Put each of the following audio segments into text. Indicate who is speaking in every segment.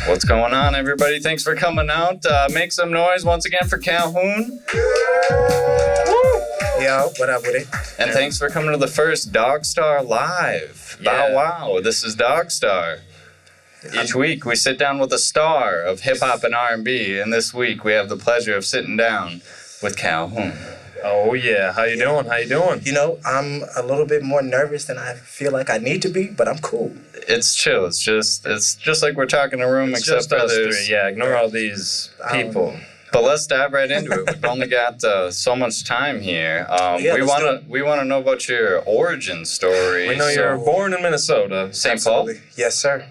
Speaker 1: What's going on, everybody? Thanks for coming out. Make some noise once again for Kalhoun.
Speaker 2: Yo, what up with it?
Speaker 1: And thanks for coming to the first DogStar Live.
Speaker 2: Yeah.
Speaker 1: Wow, this is DogStar. Each week we sit down with a star of hip-hop and R&B, and this week we have the pleasure of sitting down with Kalhoun.
Speaker 3: Oh, yeah. How you doing? How you doing?
Speaker 2: You know, I'm a little bit more nervous than I feel like I need to be, but I'm cool.
Speaker 1: It's chill. It's just like we're talking in a room,
Speaker 3: It's
Speaker 1: except
Speaker 3: just
Speaker 1: for
Speaker 3: us
Speaker 1: there's...
Speaker 3: three. Yeah, ignore all these people.
Speaker 1: But let's dive right into it. We've only got so much time here.
Speaker 2: Yeah,
Speaker 1: we want to know about your origin story.
Speaker 3: We know you're born in Minnesota.
Speaker 1: St. Paul?
Speaker 2: Yes, sir.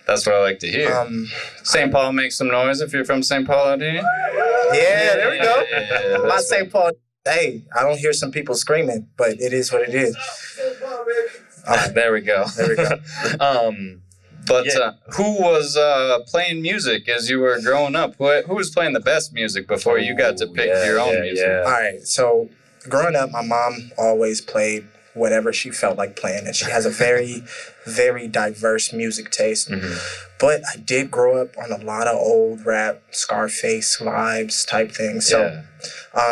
Speaker 1: That's what I like to hear. St. Paul, make some noise if you're from St. Paul out here.
Speaker 2: Yeah, there we go.
Speaker 1: Yeah,
Speaker 2: My St. Paul. Hey, I don't hear some people screaming, but it is what it is.
Speaker 3: There we go.
Speaker 2: There we go.
Speaker 1: But
Speaker 3: Yeah.
Speaker 1: who was playing music as you were growing up? Who was playing the best music before you got to pick your own music?
Speaker 2: All right, so growing up, my mom always played whatever she felt like playing, and she has a very, very diverse music taste.
Speaker 3: Mm-hmm.
Speaker 2: But I did grow up on a lot of old rap, Scarface vibes type things. So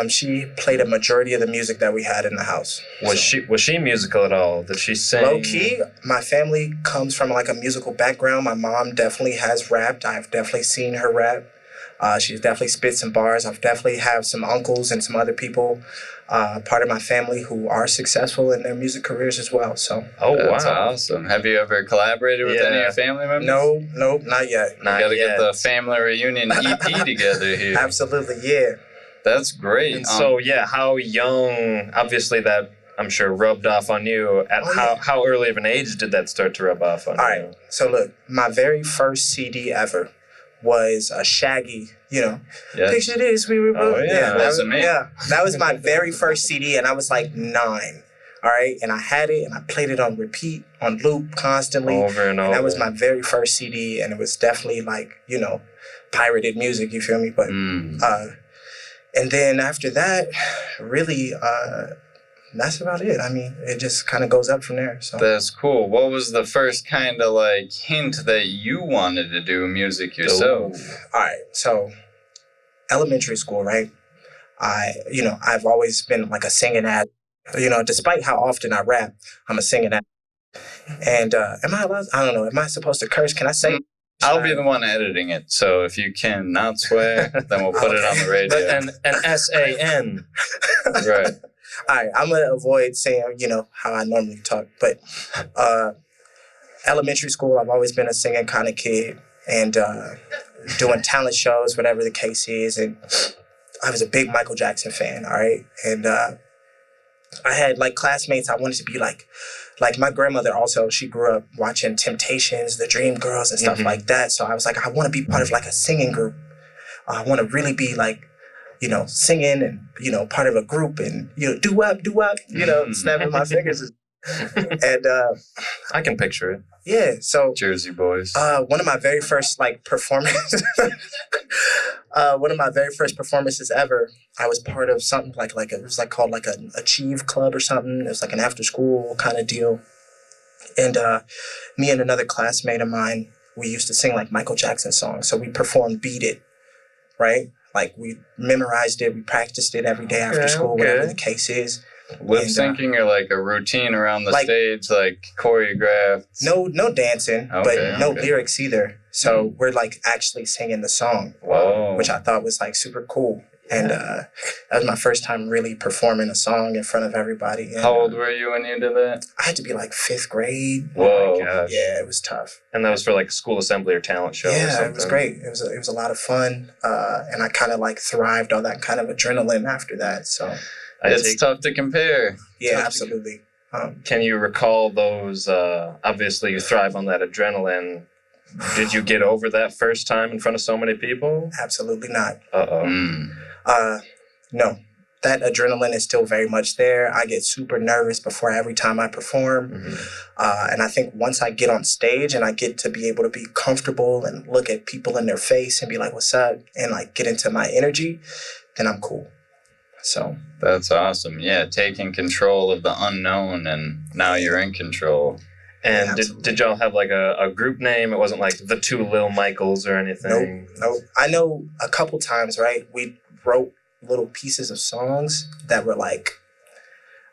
Speaker 2: she played a majority of the music that we had in the house.
Speaker 3: Was she musical at all? Did she sing?
Speaker 2: Low key, my family comes from like a musical background. My mom definitely has rapped. I've definitely seen her rap. She's definitely spit some bars. I've definitely have some uncles and some other people, part of my family who are successful in their music careers as well. So.
Speaker 3: Oh,
Speaker 1: That's
Speaker 3: wow.
Speaker 1: awesome. Have you ever collaborated with any of your family members?
Speaker 2: No, not yet.
Speaker 1: We got to get the family reunion EP together here.
Speaker 2: Absolutely, yeah.
Speaker 1: That's great.
Speaker 3: And so, how young, obviously that, I'm sure, rubbed off on you. How early of an age did that start to rub off on you?
Speaker 2: All right, so look, my very first CD ever was a Shaggy,
Speaker 1: Yes.
Speaker 2: Picture this, we were both.
Speaker 1: Oh, yeah, that's me.
Speaker 2: Yeah, that was my very first CD, and I was like 9. All right, and I had it, and I played it on repeat, on loop, constantly.
Speaker 3: Over and over.
Speaker 2: And that was my very first CD, and it was definitely like, pirated music, you feel me? But, and then after that, really, that's about it. I mean, it just kind of goes up from there. So
Speaker 1: That's cool. What was the first kind of like hint that you wanted to do music yourself?
Speaker 2: All right, so elementary school, right? I've always been like a singing act. Despite how often I rap, I'm a singing act. And am I allowed? I don't know. Am I supposed to curse? Can I say?
Speaker 1: I'll be the one editing it. So if you can not swear, then we'll put it on the radio.
Speaker 3: An SAN.
Speaker 1: Right.
Speaker 2: All right, I'm going to avoid saying, how I normally talk. But elementary school, I've always been a singing kind of kid and doing talent shows, whatever the case is. And I was a big Michael Jackson fan, all right? And I had, like, classmates I wanted to be like my grandmother also, she grew up watching Temptations, the Dream Girls and stuff like that. So I was like, I want to be part of, like, a singing group. I want to really be, like, singing and, part of a group and, doo-wop, snapping my fingers. And
Speaker 3: I can picture it.
Speaker 2: yeah, so
Speaker 1: Jersey boys.
Speaker 2: one of my very first performances one of my very first performances ever, I was part of something it was called an Achieve Club or something. It was like an after school kind of deal. And me and another classmate of mine, we used to sing like Michael Jackson songs. So we performed Beat It, right? Like we memorized it, we practiced it every day after school, whatever the case is.
Speaker 1: Lip syncing or like a routine around the stage, like choreographed?
Speaker 2: No dancing, but no lyrics either. So we're like actually singing the song, which I thought was like super cool. And that was my first time really performing a song in front of everybody. And,
Speaker 1: how old were you when you did that?
Speaker 2: I had to be like 5th grade.
Speaker 1: Whoa.
Speaker 3: Oh my gosh.
Speaker 2: Yeah, it was tough.
Speaker 3: And that was for like a school assembly or talent show or
Speaker 2: Yeah,
Speaker 3: something?
Speaker 2: it was great. It was a lot of fun. And I kind of like thrived on that kind of adrenaline after that. So
Speaker 1: It's tough to compare.
Speaker 2: yeah, absolutely.
Speaker 3: Can you recall those, obviously you thrive on that adrenaline. Did you get over that first time in front of so many people?
Speaker 2: Absolutely not.
Speaker 3: Uh-oh.
Speaker 2: No, that adrenaline is still very much there. I get super nervous before every time I perform. And I think once I get on stage and I get to be able to be comfortable and look at people in their face and be like, what's up? And like get into my energy, then I'm cool. So
Speaker 1: that's awesome. Yeah, taking control of the unknown, and now you're in control.
Speaker 3: And
Speaker 2: Absolutely.
Speaker 3: did y'all have like a group name? It wasn't like the two Lil Michaels or anything?
Speaker 2: Nope. I know a couple times, right? We wrote little pieces of songs that were like,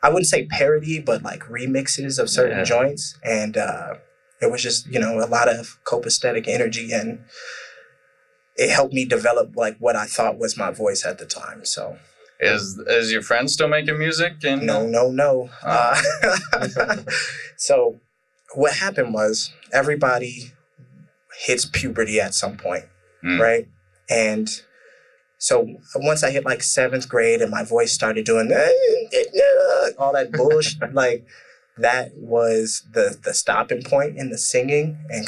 Speaker 2: I wouldn't say parody, but like remixes of certain joints. And it was just, a lot of copacetic energy, and it helped me develop like what I thought was my voice at the time. So
Speaker 1: Is your friend still making music? And
Speaker 2: no. So what happened was everybody hits puberty at some point, right? And so once I hit like 7th grade and my voice started doing all that bullshit, like that was the stopping point in the singing, and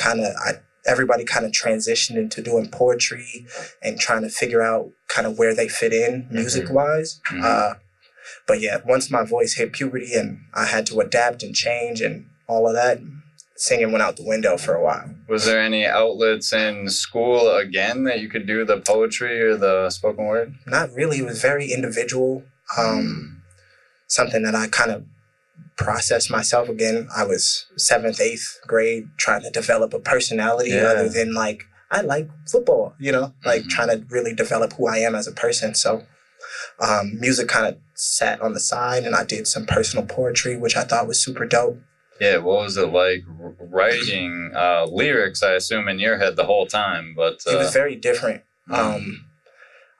Speaker 2: everybody kind of transitioned into doing poetry and trying to figure out kind of where they fit in music wise. But yeah, once my voice hit puberty and I had to adapt and change and all of that, singing went out the window for a while.
Speaker 1: Was there any outlets in school again that you could do the poetry or the spoken word?
Speaker 2: Not really. It was very individual. Something that I kind of processed myself again. I was 7th, 8th grade trying to develop a personality other than like, I like football, like trying to really develop who I am as a person. So music kind of sat on the side, and I did some personal poetry, which I thought was super dope.
Speaker 1: Yeah, what was it like writing lyrics, I assume, in your head the whole time? But
Speaker 2: it was very different.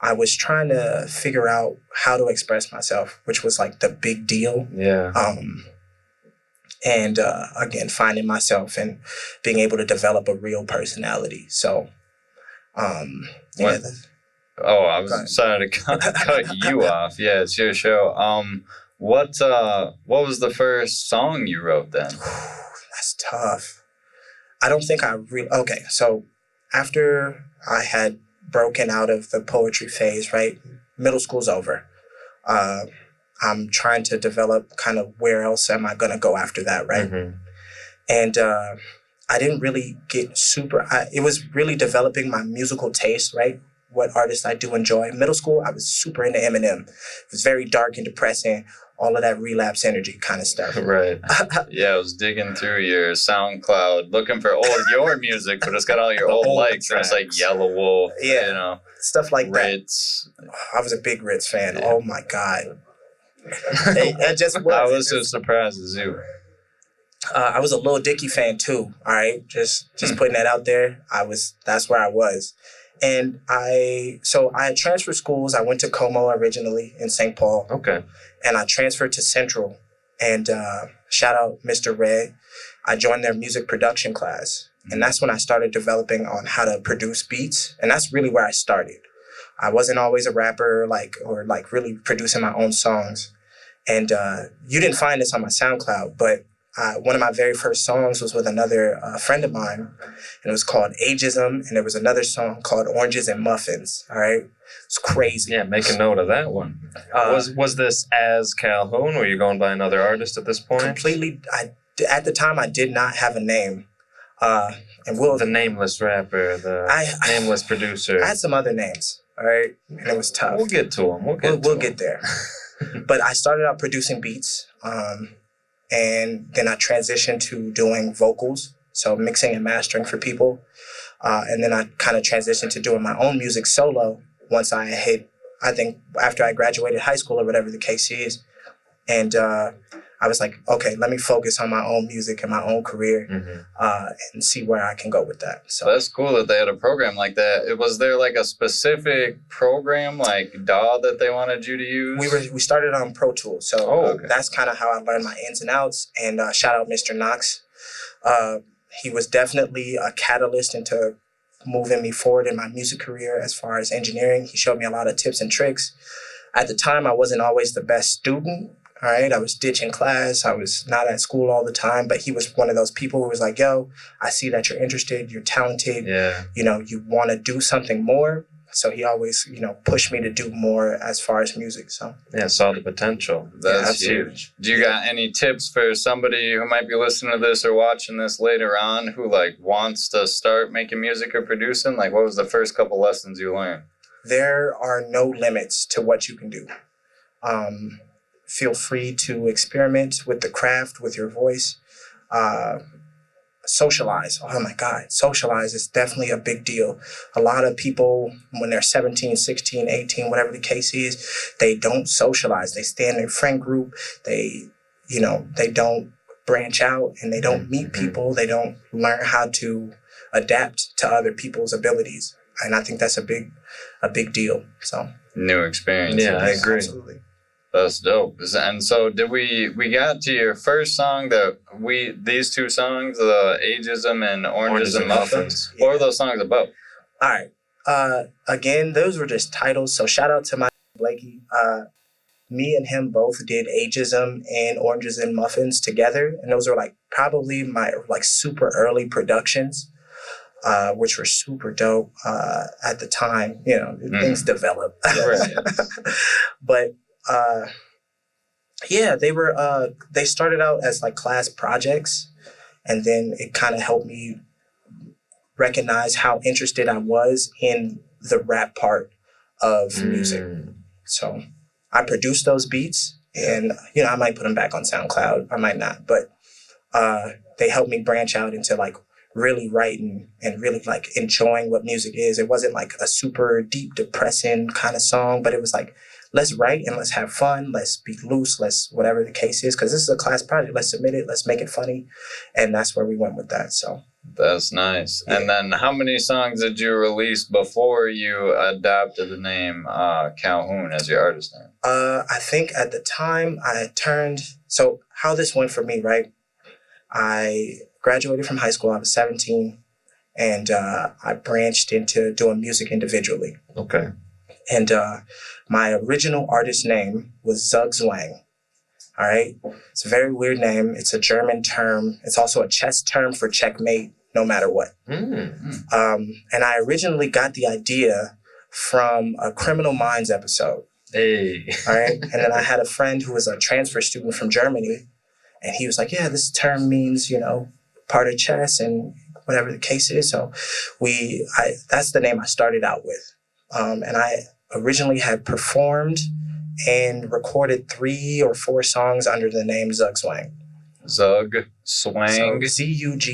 Speaker 2: I was trying to figure out how to express myself, which was like the big deal.
Speaker 3: Yeah.
Speaker 2: And again, finding myself and being able to develop a real personality. So,
Speaker 1: I was sorry to cut you off. Yeah, it's your show. What was the first song you wrote then?
Speaker 2: That's tough. I don't think okay, so after I had broken out of the poetry phase, right? Middle school's over. I'm trying to develop kind of where else am I going to go after that, right? And I didn't really get it was really developing my musical taste, right? What artists I do enjoy. Middle school, I was super into Eminem. It was very dark and depressing, all of that relapse energy kind of stuff.
Speaker 1: Right. Yeah, I was digging through your SoundCloud looking for your music, but it's got all your old likes. And it's like Yellow Wolf,
Speaker 2: stuff like
Speaker 1: Ritz.
Speaker 2: that. I was a big Ritz fan. Yeah. Oh my God. I
Speaker 1: was as surprised as you.
Speaker 2: I was a Lil Dicky fan too. All right, just putting that out there. That's where I was. And I had transferred schools. I went to Como originally in St. Paul.
Speaker 3: Okay.
Speaker 2: And I transferred to Central. And shout out Mr. Red. I joined their music production class. And that's when I started developing on how to produce beats. And that's really where I started. I wasn't always a rapper or really producing my own songs. And you didn't find this on my SoundCloud, but one of my very first songs was with another friend of mine, and it was called Ageism, and there was another song called Oranges and Muffins, all right? It's crazy.
Speaker 3: Yeah, make a note of that one. Was this as Kalhoun? Were you going by another artist at this point?
Speaker 2: Completely. At the time, I did not have a name. The
Speaker 3: nameless rapper, nameless producer.
Speaker 2: I had some other names, all right? And it was tough.
Speaker 3: We'll get to them.
Speaker 2: We'll get there. But I started out producing beats, and then I transitioned to doing vocals, so mixing and mastering for people. And then I kind of transitioned to doing my own music solo once I hit, I think, after I graduated high school or whatever the case is. And I was like, okay, let me focus on my own music and my own career and see where I can go with that. So
Speaker 1: that's cool that they had a program like that. Was there like a specific program like DAW that they wanted you to use?
Speaker 2: We started on Pro Tools. So that's kind of how I learned my ins and outs. And shout out Mr. Knox. He was definitely a catalyst into moving me forward in my music career as far as engineering. He showed me a lot of tips and tricks. At the time, I wasn't always the best student. All right, I was ditching class. I was not at school all the time, but he was one of those people who was like, yo, I see that you're interested, you're talented, you want to do something more. So he always, pushed me to do more as far as music. So
Speaker 3: yeah, saw the potential.
Speaker 1: That's huge. Do you got any tips for somebody who might be listening to this or watching this later on who wants to start making music or producing? What was the first couple lessons you learned?
Speaker 2: There are no limits to what you can do. Feel free to experiment with the craft, with your voice. socialize. Oh my God, socialize is definitely a big deal. A lot of people, when they're 17, 16, 18, whatever the case is, they don't socialize. They stay in their friend group. They don't branch out and they don't meet people. They don't learn how to adapt to other people's abilities. And I think that's a big deal. So
Speaker 1: New experience.
Speaker 3: Yeah, I agree.
Speaker 2: Absolutely.
Speaker 1: That's dope. And so did we got to your first song these two songs, the Ageism and Oranges and Muffins.
Speaker 2: Yeah.
Speaker 1: What were those songs about?
Speaker 2: All right. Again, those were just titles. So shout out to my Blakey. Me and him both did Ageism and Oranges and Muffins together. And those were like probably my like super early productions, which were super dope at the time. You know, things develop.
Speaker 1: Right.
Speaker 2: But yeah, they started out as like class projects, and then it kind of helped me recognize how interested I was in the rap part of music. So I produced those beats, and I might put them back on SoundCloud, I might not, but they helped me branch out into like really writing and really like enjoying what music is. It wasn't like a super deep, depressing kind of song, but it was like, let's write and let's have fun. Let's be loose. Let's whatever the case is, because this is a class project. Let's submit it. Let's make it funny, and that's where we went with that. So
Speaker 1: that's nice.
Speaker 2: Yeah.
Speaker 1: And then how many songs did you release before you adopted the name Kalhoun as your artist name?
Speaker 2: I think at the time so how this went for me, right? I graduated from high school. I was 17, and I branched into doing music individually.
Speaker 3: Okay.
Speaker 2: And my original artist name was Zugzwang. All right. It's a very weird name. It's a German term. It's also a chess term for checkmate, no matter what. And I originally got the idea from a Criminal Minds episode.
Speaker 3: Hey.
Speaker 2: All right. And then I had a friend who was a transfer student from Germany. And he was like, yeah, this term means, part of chess and whatever the case is. So that's the name I started out with. And I originally had performed and recorded 3 or 4 songs under the name Zugzwang.
Speaker 1: Zugzwang.
Speaker 2: Zugzwang.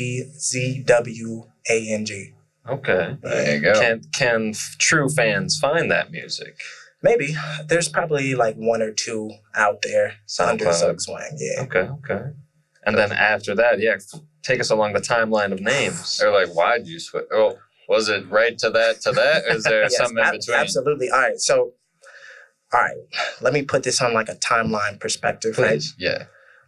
Speaker 3: Okay.
Speaker 1: There you go.
Speaker 3: Can true fans find that music?
Speaker 2: Maybe. There's probably like 1 or 2 out there under Zugzwang. Yeah.
Speaker 3: Okay. And then after that, take us along the timeline of names.
Speaker 1: Or like, why'd you switch? Oh, was it right to that? Or is there
Speaker 2: Yes,
Speaker 1: something in between?
Speaker 2: Absolutely. All right. Let me put this on like a timeline perspective.
Speaker 3: Please.
Speaker 2: Right? Yeah.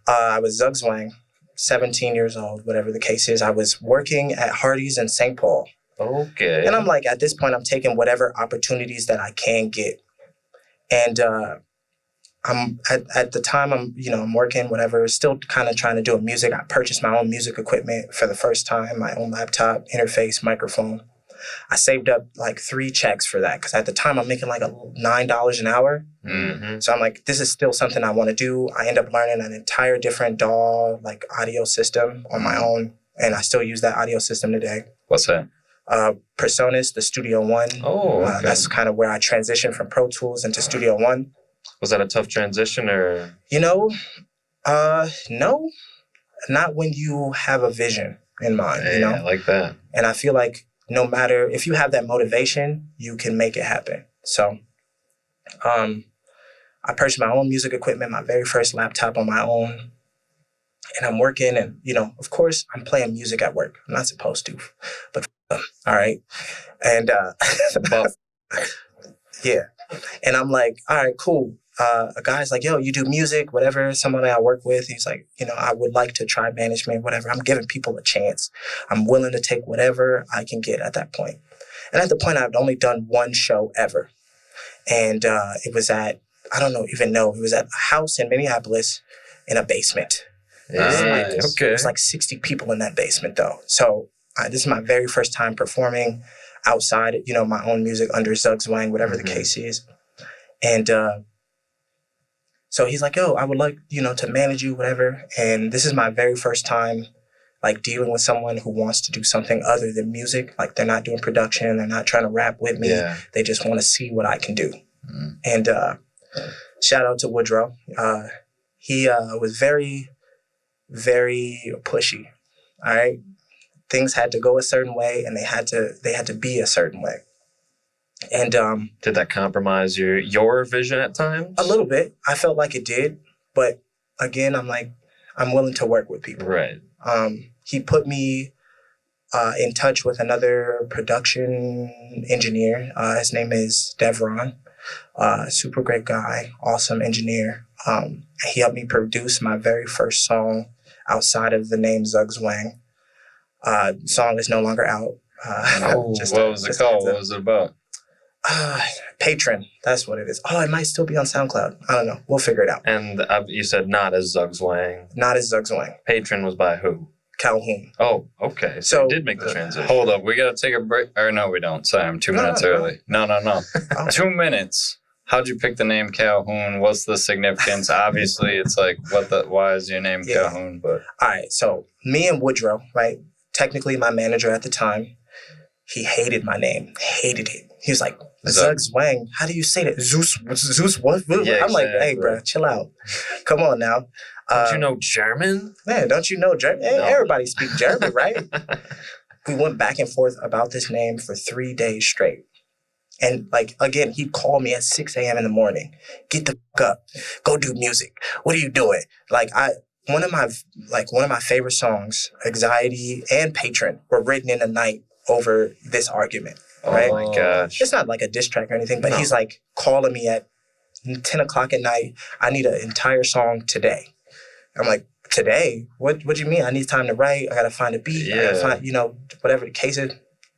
Speaker 2: I was Zugzwang, 17 years old, whatever the case is. I was working at Hardee's in St. Paul.
Speaker 3: Okay.
Speaker 2: And I'm like, at this point, I'm taking whatever opportunities that I can get. And I'm at the time I'm working, whatever, still kind of trying to do music. I purchased my own music equipment for the first time, my own laptop, interface, microphone. I saved up like 3 checks for that because at the time I'm making like $9 an hour.
Speaker 3: Mm-hmm.
Speaker 2: So I'm like, this is still something I want to do. I end up learning an entire different DAW like audio system on my own, and I still use that audio system today.
Speaker 1: What's that?
Speaker 2: Personas, the Studio One.
Speaker 3: Oh, okay.
Speaker 2: That's kind of where I transitioned from Pro Tools into Studio One.
Speaker 3: Was that a tough transition or?
Speaker 2: No, not when you have a vision in mind.
Speaker 3: Yeah, I like that.
Speaker 2: And I feel like no matter if you have that motivation, you can make it happen. So, I purchased my own music equipment, my very first laptop on my own, and I'm working. And of course, I'm playing music at work. I'm not supposed to, but all right. And yeah, and I'm like, all right, cool. A guy's like, yo, you do music, whatever. Somebody I work with, he's like, I would like to try management, whatever. I'm giving people a chance. I'm willing to take whatever I can get at that point. And at the point, I've only done 1 show ever. And it was at, it was at a house in Minneapolis in a basement.
Speaker 3: Nice.
Speaker 2: It was like 60 people in that basement, though. So this is my very first time performing outside, my own music under Zugzwang, whatever the case is. And so he's like, yo, I would like, to manage you, whatever. And this is my very first time, like, dealing with someone who wants to do something other than music. Like, they're not doing production. They're not trying to rap with me. Yeah. They just want to see what I can do. And shout out to Woodrow. He was very, very pushy. All right. things had to go a certain way, and they had to be a certain way. And
Speaker 3: did that compromise your vision at times?
Speaker 2: A little bit. I felt like it did, but again, I'm willing to work with people.
Speaker 3: Right.
Speaker 2: He put me in touch with another production engineer. His name is Devron. Super great guy, awesome engineer. He helped me produce my very first song outside of the name Zug Zwang. Song is no longer out.
Speaker 1: What was it called? What was it about?
Speaker 2: Patron. That's what it is. Oh, it might still be on SoundCloud. I don't know. We'll figure it out.
Speaker 3: And you said not as Zug Zwang.
Speaker 2: Not as Zug Zwang.
Speaker 3: Patron was by who?
Speaker 2: Kalhoun.
Speaker 3: Oh, okay. So you did make the transition.
Speaker 1: Hold up. We got to take a break. Or no, we don't. Sorry, I'm 2 minutes early. No. 2 minutes. How'd you pick the name Kalhoun? What's the significance? Obviously, it's like, why is your name Kalhoun? But
Speaker 2: all right. So me and Woodrow, right? Technically my manager at the time, he hated my name. Hated it. He was like, Zug Zwang, how do you say that? Zeus what?
Speaker 3: Yeah,
Speaker 2: I'm like, hey, bro, chill out. Come on now.
Speaker 3: Don't you know German?
Speaker 2: Man, don't you know German? Hey,
Speaker 3: No.
Speaker 2: everybody speaks German, right? We went back and forth about this name for 3 days straight. And like, again, he'd call me at 6 a.m. in the morning. Get the fuck up. Go do music. What are you doing? Like, one of my favorite songs, Anxiety and Patron, were written in the night over this argument. Right?
Speaker 3: Oh my gosh.
Speaker 2: It's not like a diss track or anything, but he's like calling me at 10 o'clock at night. I need an entire song today. I'm like, today? What do you mean? I need time to write. I got to find a beat. I got to find, whatever the case is.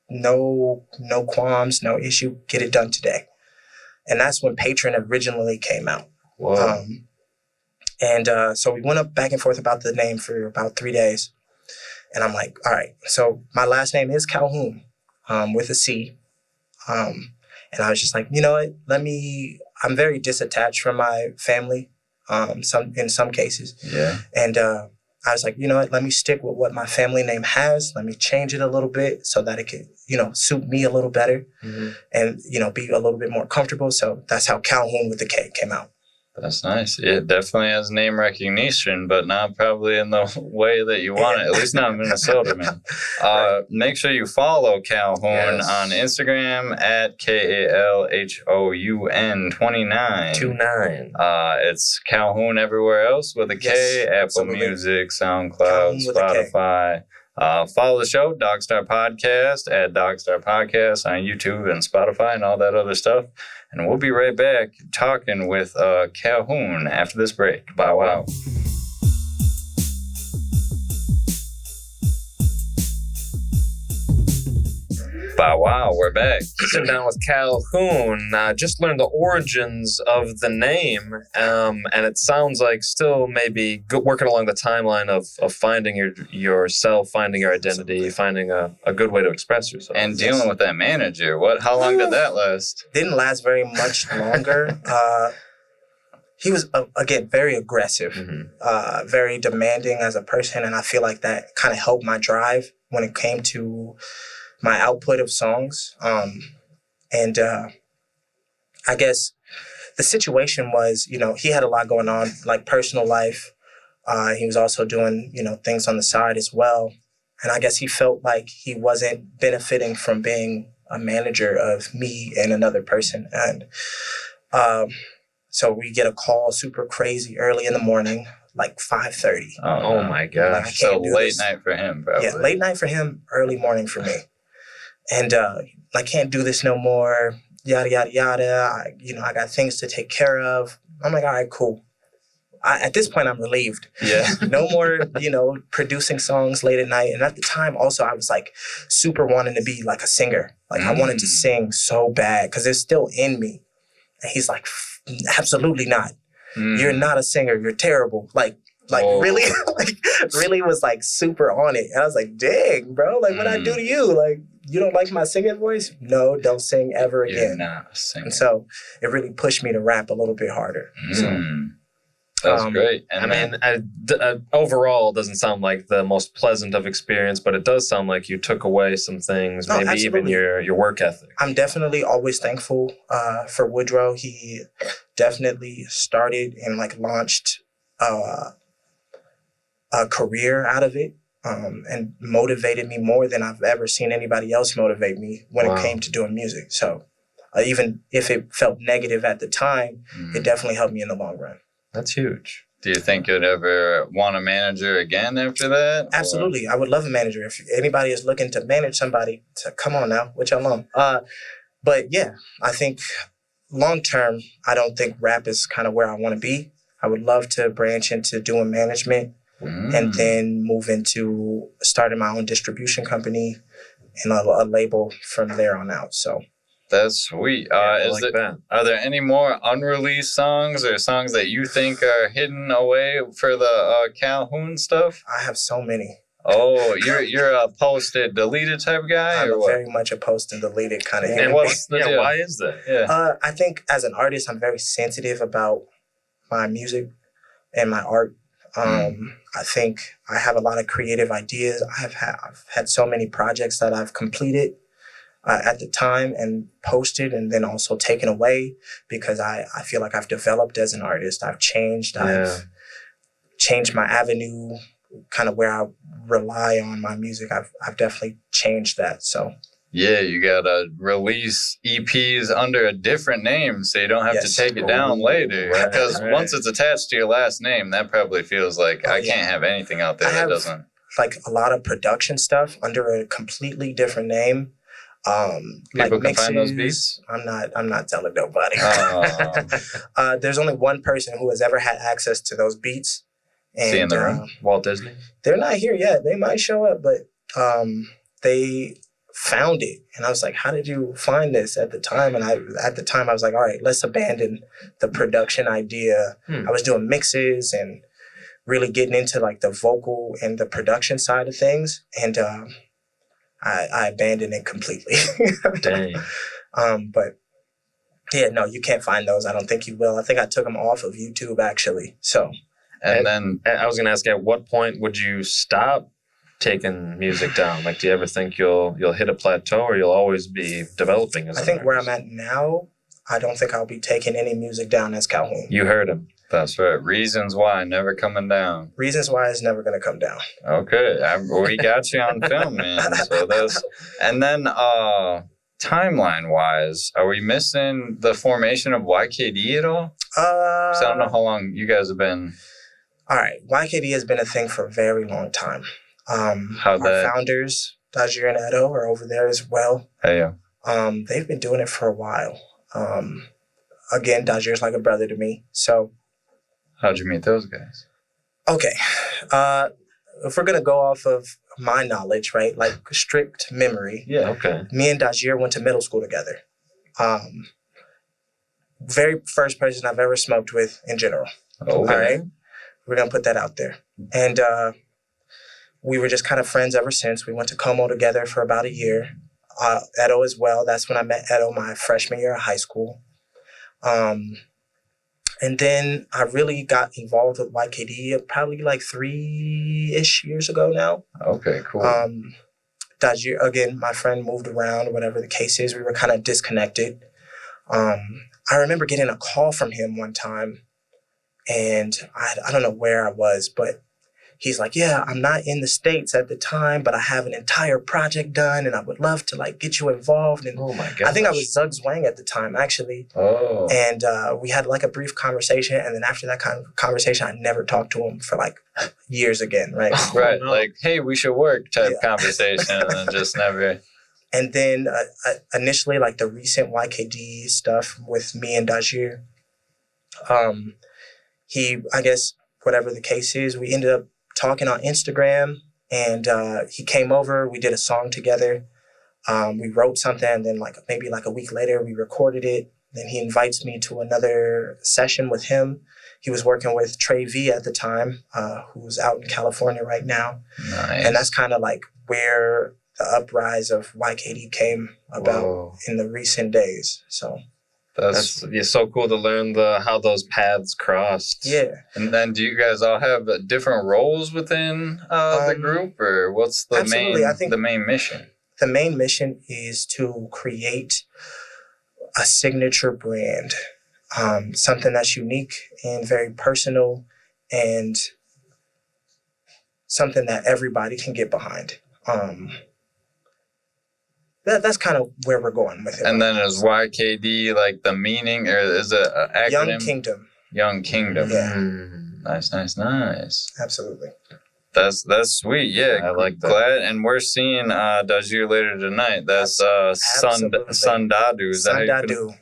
Speaker 2: No qualms, no issue. Get it done today. And that's when Patron originally came out.
Speaker 3: Whoa.
Speaker 2: So we went up back and forth about the name for about 3 days. And I'm like, all right, so my last name is Kalhoun, with a C. And I was just like, you know what? I'm very disattached from my family, in some cases.
Speaker 1: yeah.
Speaker 2: And I was like, you know what? Let me stick with what my family name has. Let me change it a little bit so that it could, suit me a little better and, be a little bit more comfortable. So that's how Kalhoun with the K came out.
Speaker 1: That's nice. It definitely has name recognition, but not probably in the way that you want it. At least not in Minnesota, man. Make sure you follow Kalhoun on Instagram at KALHOUN 29.
Speaker 3: 29.
Speaker 1: It's Kalhoun everywhere else with a K.
Speaker 2: Yes,
Speaker 1: Apple
Speaker 2: absolutely.
Speaker 1: Music, SoundCloud,
Speaker 2: Kalhoun with a K.
Speaker 1: Spotify. Follow the show, DogStar Podcast, at DogStar Podcast on YouTube and Spotify and all that other stuff. And we'll be right back talking with Kalhoun after this break. Bow wow. Bow wow, we're back.
Speaker 3: Sitting down with Kalhoun. Just learned the origins of the name, and it sounds like still maybe working along the timeline of finding yourself, finding your identity, finding a good way to express yourself.
Speaker 1: And dealing with that manager. How long did that last?
Speaker 2: Didn't last very much longer. He was, again, very aggressive, very demanding as a person. And I feel like that kind of helped my drive when it came to my output of songs. I guess the situation was, he had a lot going on, like personal life. He was also doing, things on the side as well. And I guess he felt like he wasn't benefiting from being a manager of me and another person. And so we get a call super crazy early in the morning, like 5:30.
Speaker 3: Oh my gosh.
Speaker 2: Like,
Speaker 1: So late
Speaker 2: this.
Speaker 1: night for him, probably.
Speaker 2: Yeah, late night for him, early morning for me. And I can't do this no more, yada, yada, yada. I got things to take care of. I'm like, all right, cool. At this point, I'm relieved.
Speaker 1: Yeah.
Speaker 2: No more, producing songs late at night. And at the time, also, I was like super wanting to be like a singer. Like I wanted to sing so bad because it's still in me. And he's like, absolutely not. You're not a singer. You're terrible. Really, really was like super on it. And I was like, dang, bro, like what I do to you? Like, you don't like my singing voice? No, don't sing ever again.
Speaker 1: You're not a singer.
Speaker 2: And so it really pushed me to rap a little bit harder. So,
Speaker 1: that's great. And
Speaker 3: overall, it doesn't sound like the most pleasant of experience, but it does sound like you took away some things, maybe
Speaker 2: absolutely.
Speaker 3: even your work ethic.
Speaker 2: I'm definitely always thankful for Woodrow. He definitely started and launched a career out of it. and motivated me more than I've ever seen anybody else motivate me when
Speaker 3: Wow.
Speaker 2: it came to doing music. So even if it felt negative at the time, it definitely helped me in the long run.
Speaker 3: That's huge.
Speaker 1: Do you think you'd ever want a manager again after that?
Speaker 2: Absolutely. I would love a manager. If anybody is looking to manage somebody, come on now, what y'all on? But yeah, I think long term, I don't think rap is kind of where I want to be. I would love to branch into doing management and then move into starting my own distribution company and a label from there on out. So
Speaker 1: That's sweet.
Speaker 3: I like that.
Speaker 1: Are there any more unreleased songs or songs that you think are hidden away for the Calhoun stuff?
Speaker 2: I have so many.
Speaker 1: Oh, you're a posted, deleted type guy,
Speaker 2: I'm
Speaker 1: or what?
Speaker 2: very much a post and deleted kind of
Speaker 1: And
Speaker 2: human
Speaker 1: what's the deal?
Speaker 3: Why is that?
Speaker 1: Yeah.
Speaker 2: I think as an artist, I'm very sensitive about my music and my art. I think I have a lot of creative ideas. I've had so many projects that I've completed at the time and posted and then also taken away because I feel like I've developed as an artist. I've changed. I've changed my avenue, kind of where I rely on my music. I've definitely changed that. So
Speaker 1: Yeah, you gotta release EPs under a different name so you don't have to take it down later.
Speaker 3: Right,
Speaker 1: Because
Speaker 3: right.
Speaker 1: once it's attached to your last name, that probably feels like I can't have anything out there
Speaker 2: I
Speaker 1: that
Speaker 2: have-
Speaker 1: doesn't.
Speaker 2: like a lot of production stuff under a completely different name.
Speaker 1: People
Speaker 2: like
Speaker 1: can find those
Speaker 2: mixes.
Speaker 1: beats.
Speaker 2: I'm not telling nobody.
Speaker 1: Oh.
Speaker 2: There's only one person who has ever had access to those beats. And
Speaker 1: See in the room?
Speaker 3: Walt Disney?
Speaker 2: they're not here yet. They might show up, but they found it. And I was like, how did you find this at the time? And at the time I was like, all right, let's abandon the production idea. I was doing mixes and really getting into like the vocal and the production side of things. And I abandoned it completely.
Speaker 3: Dang.
Speaker 2: But yeah, no, you can't find those. I don't think you will. I think I took them off of YouTube actually. So
Speaker 1: And then
Speaker 3: I was going to ask, at what point would you stop taking music down? Like, do you ever think you'll hit a plateau, or you'll always be developing as
Speaker 2: I
Speaker 3: an
Speaker 2: think where
Speaker 3: artist?
Speaker 2: I'm at now, I don't think I'll be taking any music down as Kalhoun.
Speaker 3: You heard him.
Speaker 1: that's right. Reasons why never coming down.
Speaker 2: Reasons why it's never going to come down.
Speaker 1: Okay, we got you on film, man. So that's and then timeline wise, are we missing the formation of YKD at all? 'Cause I don't know how long you guys have been.
Speaker 2: All right. YKD has been a thing for a very long time.
Speaker 1: How
Speaker 2: our
Speaker 1: that?
Speaker 2: founders, Dajir and Edo, are over there as well.
Speaker 1: Hey,
Speaker 2: They've been doing it for a while. Again, Dajir's like a brother to me. So,
Speaker 1: how'd you meet those guys?
Speaker 2: okay. If we're going to go off of my knowledge, right, like strict memory,
Speaker 1: Yeah.
Speaker 3: Okay.
Speaker 2: me and Dajir went to middle school together. Very first person I've ever smoked with in general.
Speaker 1: Okay.
Speaker 2: All right. We're going to put that out there. And we were just kind of friends ever since. We went to Como together for about a year. Edo as well. That's when I met Edo my freshman year of high school. And then I really got involved with YKD probably like 3-ish years ago now.
Speaker 1: Okay. Cool.
Speaker 2: Dajir, again, my friend moved around, whatever the case is. We were kind of disconnected. I remember getting a call from him one time, and I don't know where I was, but he's like, yeah, I'm not in the States at the time, but I have an entire project done, and I would love to like get you involved. And
Speaker 3: Oh my god.
Speaker 2: I think I was Zug Zwang at the time, actually.
Speaker 1: Oh.
Speaker 2: And we had like a brief conversation, and then after that kind of conversation, I never talked to him for like years again, right?
Speaker 1: Right.
Speaker 3: no.
Speaker 1: Like, hey, we should work type
Speaker 2: Yeah.
Speaker 1: conversation, and then just never.
Speaker 2: And then initially, like the recent YKD stuff with me and Dajir, he, I guess, whatever the case is, we ended up talking on Instagram, and he came over. We did a song together. We wrote something, and then like maybe like a week later, we recorded it. Then he invites me to another session with him. He was working with Trey V at the time, who's out in California right now.
Speaker 1: Nice.
Speaker 2: And that's kind of like where the uprise of YKD came about
Speaker 3: Whoa.
Speaker 2: in the recent days. So
Speaker 1: That's
Speaker 3: That's so cool to learn how those paths crossed.
Speaker 2: yeah,
Speaker 1: And then, do you guys all have different roles within the group, or what's the
Speaker 2: absolutely.
Speaker 1: main
Speaker 2: I think-
Speaker 1: the main mission?
Speaker 2: the main mission is to create a signature brand, something that's unique and very personal, and something that everybody can get behind. That's kind of where we're going with it.
Speaker 1: And then is YKD like the meaning, or is it an acronym?
Speaker 2: Young Kingdom.
Speaker 1: Young Kingdom.
Speaker 2: Yeah.
Speaker 1: Nice.
Speaker 2: Absolutely.
Speaker 1: That's sweet. Yeah,
Speaker 3: I like that.
Speaker 1: Glad, and we're seeing Does You Later Tonight. That's Sun Dadu. Is that how you put it?
Speaker 2: Dadu.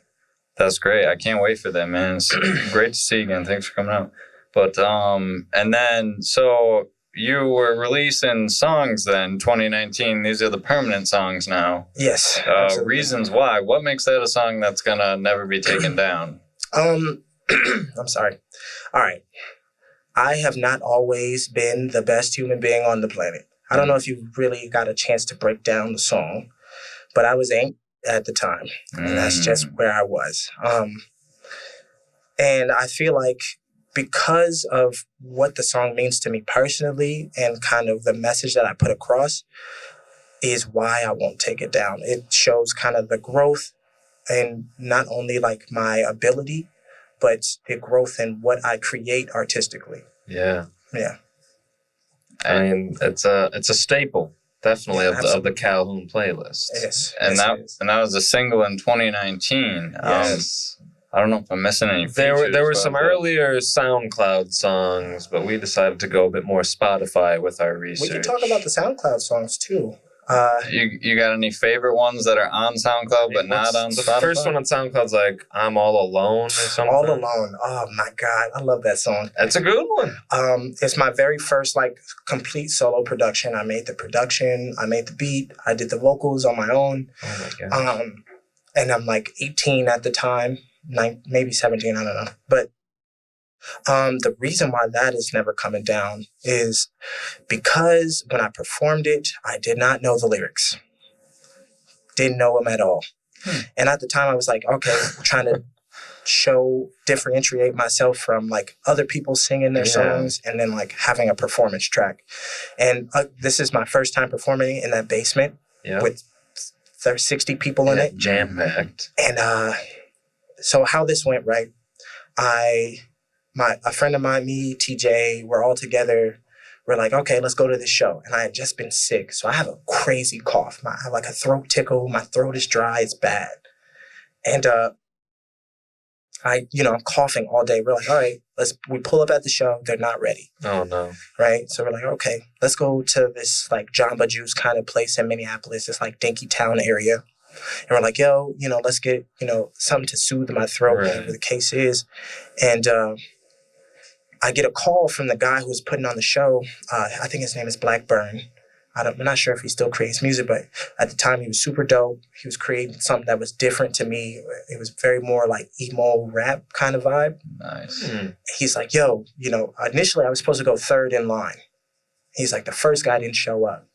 Speaker 1: That's great. I can't wait for that, man. It's great to see you again. Thanks for coming out. But and then so you were releasing songs then 2019. These are the permanent songs now.
Speaker 2: Yes.
Speaker 1: Reasons why. What makes that a song that's gonna never be taken down?
Speaker 2: I'm sorry. All right. I have not always been the best human being on the planet. I don't know if you really got a chance to break down the song, but I was angry at the time, and that's just where I was. And I feel like because of what the song means to me personally and kind of the message that I put across is why I won't take it down. It shows kind of the growth and not only like my ability, but the growth in what I create artistically.
Speaker 3: Yeah.
Speaker 2: Yeah.
Speaker 3: I mean, it's a staple, definitely,
Speaker 2: Yeah,
Speaker 3: of the Kalhoun playlist.
Speaker 2: Yes.
Speaker 1: And
Speaker 2: yes,
Speaker 1: that was a single in 2019.
Speaker 3: Yes.
Speaker 1: I don't know if I'm missing any.
Speaker 3: There were
Speaker 1: features,
Speaker 3: some
Speaker 1: but,
Speaker 3: earlier SoundCloud songs, but we decided to go a bit more Spotify with our research.
Speaker 2: We can talk about the SoundCloud songs too.
Speaker 1: You got any favorite ones that are on SoundCloud but not on
Speaker 3: the
Speaker 1: Spotify?
Speaker 3: first one on SoundCloud's like "I'm All Alone" or something.
Speaker 2: All Alone. Oh my God, I love that song.
Speaker 3: That's a good one.
Speaker 2: It's my very first like complete solo production. I made the production, I made the beat, I did the vocals on my own.
Speaker 3: Oh my God.
Speaker 2: And I'm like 18 at the time, maybe 17, I don't know. But the reason why that is never coming down is because when I performed it, I did not know the lyrics. Didn't know them at all. And at the time I was like, okay, trying to differentiate myself from like other people singing their songs and then like having a performance track. And this is my first time performing in that basement with 60 people in it.
Speaker 3: Jam-packed.
Speaker 2: And so how this went, right? A friend of mine, me, TJ, we're all together. We're like, okay, let's go to this show. And I had just been sick. So I have a crazy cough. I have like a throat tickle. My throat is dry. It's bad. And I'm coughing all day. We're like, all right, we pull up at the show. They're not ready.
Speaker 3: Oh, no.
Speaker 2: Right? So we're like, okay, let's go to this like Jamba Juice kind of place in Minneapolis. It's like Dinky Town area. And we're like, yo, let's get, something to soothe my throat, whatever the case is. And I get a call from the guy who was putting on the show. I think his name is Blackburn. I'm not sure if he still creates music, but at the time he was super dope. He was creating something that was different to me. It was very more like emo rap kind of vibe.
Speaker 1: Nice.
Speaker 2: He's like, yo, initially I was supposed to go third in line. He's like, the first guy didn't show up.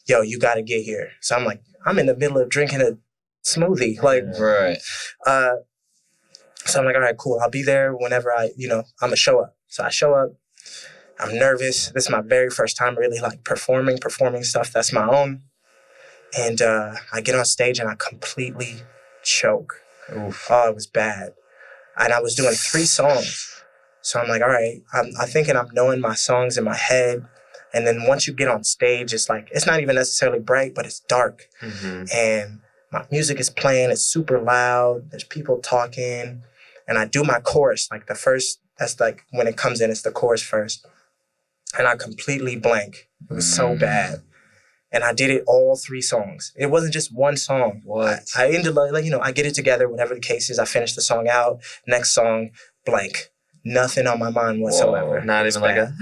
Speaker 2: Yo, you got to get here. So I'm like, I'm in the middle of drinking a smoothie. Like,
Speaker 1: right.
Speaker 2: So I'm like, all right, cool. I'll be there whenever I'm going to show up. So I show up. I'm nervous. This is my very first time really like performing stuff that's my own. And I get on stage and I completely choke.
Speaker 3: Oof.
Speaker 2: Oh, it was bad. And I was doing 3 songs. So I'm like, all right, I'm thinking I'm knowing my songs in my head. And then once you get on stage, it's like, it's not even necessarily bright, but it's dark.
Speaker 3: Mm-hmm.
Speaker 2: And my music is playing. It's super loud. There's people talking. And I do my chorus, like the first, that's like when it comes in, it's the chorus first. And I completely blank. It was so bad. And I did it all 3 songs. It wasn't just one song.
Speaker 3: What?
Speaker 2: I ended up, I get it together, whatever the case is. I finish the song out. Next song, blank. Nothing on my mind whatsoever.
Speaker 3: Whoa, not even
Speaker 2: bad.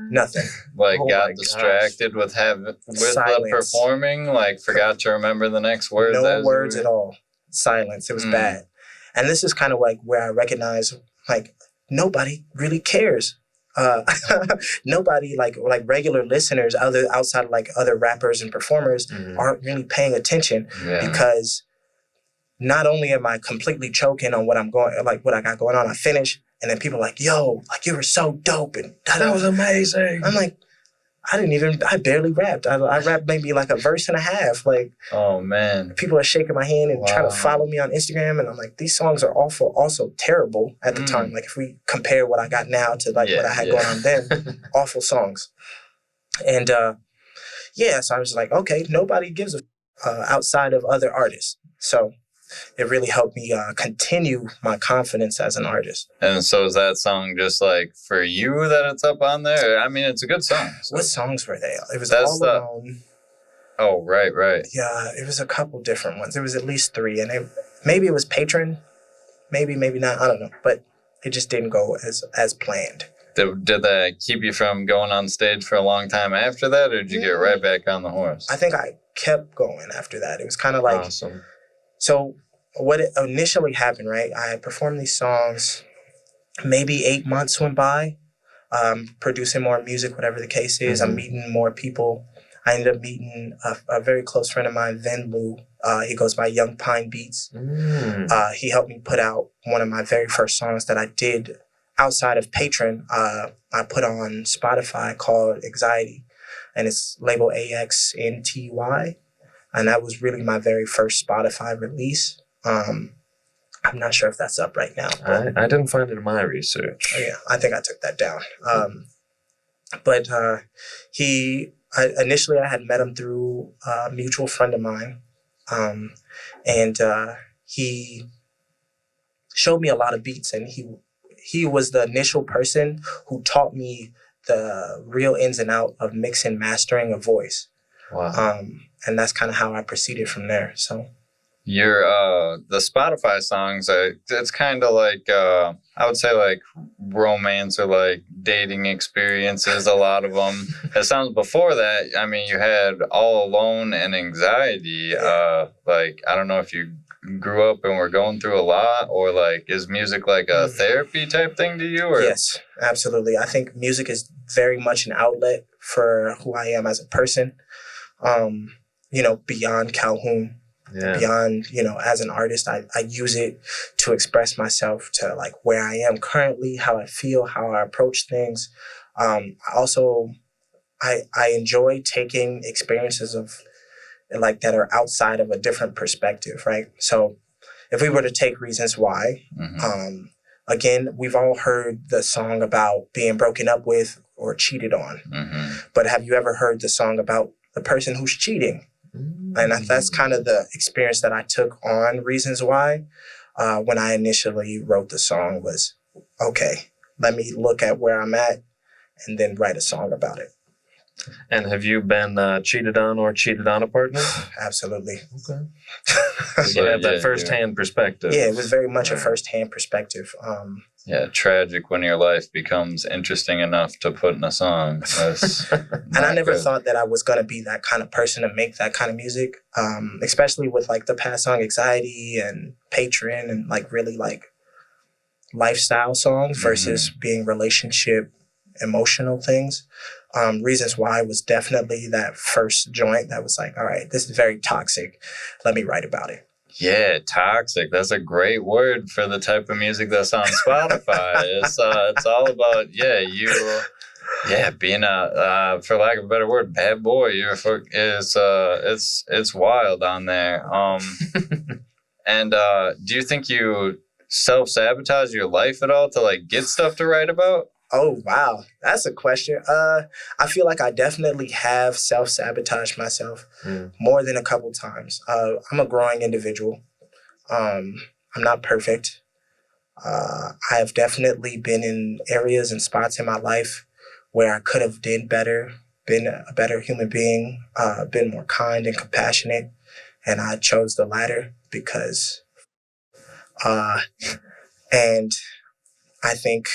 Speaker 2: Nothing.
Speaker 1: Like
Speaker 3: Oh
Speaker 1: got
Speaker 3: my
Speaker 1: distracted with the
Speaker 2: Silence.
Speaker 1: performing, like forgot to remember the next words.
Speaker 2: No words at all. Silence. It was bad. And this is kind of like where I recognize like nobody really cares. Nobody like regular listeners outside of like other rappers and performers aren't really paying attention because not only am I completely choking on what I got going on, I finish and then people are like, yo, like you were so dope and
Speaker 3: that was amazing.
Speaker 2: I'm like, I barely rapped. I rapped maybe like a verse and a half. Like,
Speaker 1: oh man,
Speaker 2: people are shaking my hand and
Speaker 1: Wow.
Speaker 2: trying to follow me on Instagram, and I'm like, these songs are also terrible at the time. Like, if we compare what I got now to like what I had going on then, awful songs. And so I was like, okay, nobody gives a outside of other artists. So it really helped me continue my confidence as an artist.
Speaker 1: And so is that song just like for you that it's up on there? I mean, it's a good song. So.
Speaker 2: What songs were they? It was
Speaker 1: That's
Speaker 2: All Alone.
Speaker 1: Oh, right.
Speaker 2: Yeah, it was a couple different ones. There was at least 3, and maybe it was Patron, maybe not. I don't know, but it just didn't go as planned.
Speaker 1: Did that keep you from going on stage for a long time after that, or did you get right back on the horse?
Speaker 2: I think I kept going after that. It was kind of like,
Speaker 3: Awesome.
Speaker 2: So what initially happened, right? I performed these songs, maybe 8 months went by, producing more music, whatever the case is. I'm meeting more people. I ended up meeting a very close friend of mine, Vin Lou. He goes by Young Pine Beats. He helped me put out one of my very first songs that I did outside of Patron. I put on Spotify called Anxiety, and it's label AXNTY. And that was really my very first Spotify release. I'm not sure if that's up right now.
Speaker 3: I didn't find it in my research.
Speaker 2: Oh, yeah, I think I took that down. But initially I had met him through a mutual friend of mine. And he showed me a lot of beats, and he was the initial person who taught me the real ins and out of mixing, mastering a voice.
Speaker 3: Wow.
Speaker 2: And that's kind of how I proceeded from there. So
Speaker 1: your the Spotify songs, it's kind of like I would say like romance or like dating experiences. A lot of them. It sounds before that. I mean, you had All Alone and Anxiety. Like I don't know if you grew up and were going through a lot, or like is music like a therapy type thing to you? Or?
Speaker 2: Yes, absolutely. I think music is very much an outlet for who I am as a person. Beyond Kalhoun, beyond, as an artist, I use it to express myself to like where I am currently, how I feel, how I approach things. I enjoy taking experiences of like that are outside of a different perspective, right? So if we were to take Reasons Why, again, we've all heard the song about being broken up with or cheated on. But have you ever heard the song about the person who's cheating? And that's kind of the experience that I took on Reasons Why when I initially wrote the song was, okay, let me look at where I'm at and then write a song about it.
Speaker 3: And have you been cheated on or cheated on a partner?
Speaker 2: Absolutely.
Speaker 3: Okay. So you have that first-hand perspective.
Speaker 2: Yeah, it was very much a first-hand perspective.
Speaker 1: Tragic when your life becomes interesting enough to put in a song.
Speaker 2: And I never thought that I was going to be that kind of person to make that kind of music, especially with like the past song Anxiety and Patron and like really like lifestyle songs versus being relationship emotional things. Reasons Why was definitely that first joint that was like, all right, this is very toxic. Let me write about it.
Speaker 1: Yeah, toxic. That's a great word for the type of music that's on Spotify. It's all about being a for lack of a better word, bad boy. It's wild on there. And do you think you self-sabotage your life at all to like get stuff to write about?
Speaker 2: Oh, wow. That's a question. I feel like I definitely have self-sabotaged myself more than a couple times. I'm a growing individual. I'm not perfect. I have definitely been in areas and spots in my life where I could have done better, been a better human being, been more kind and compassionate. And I chose the latter because, and I think,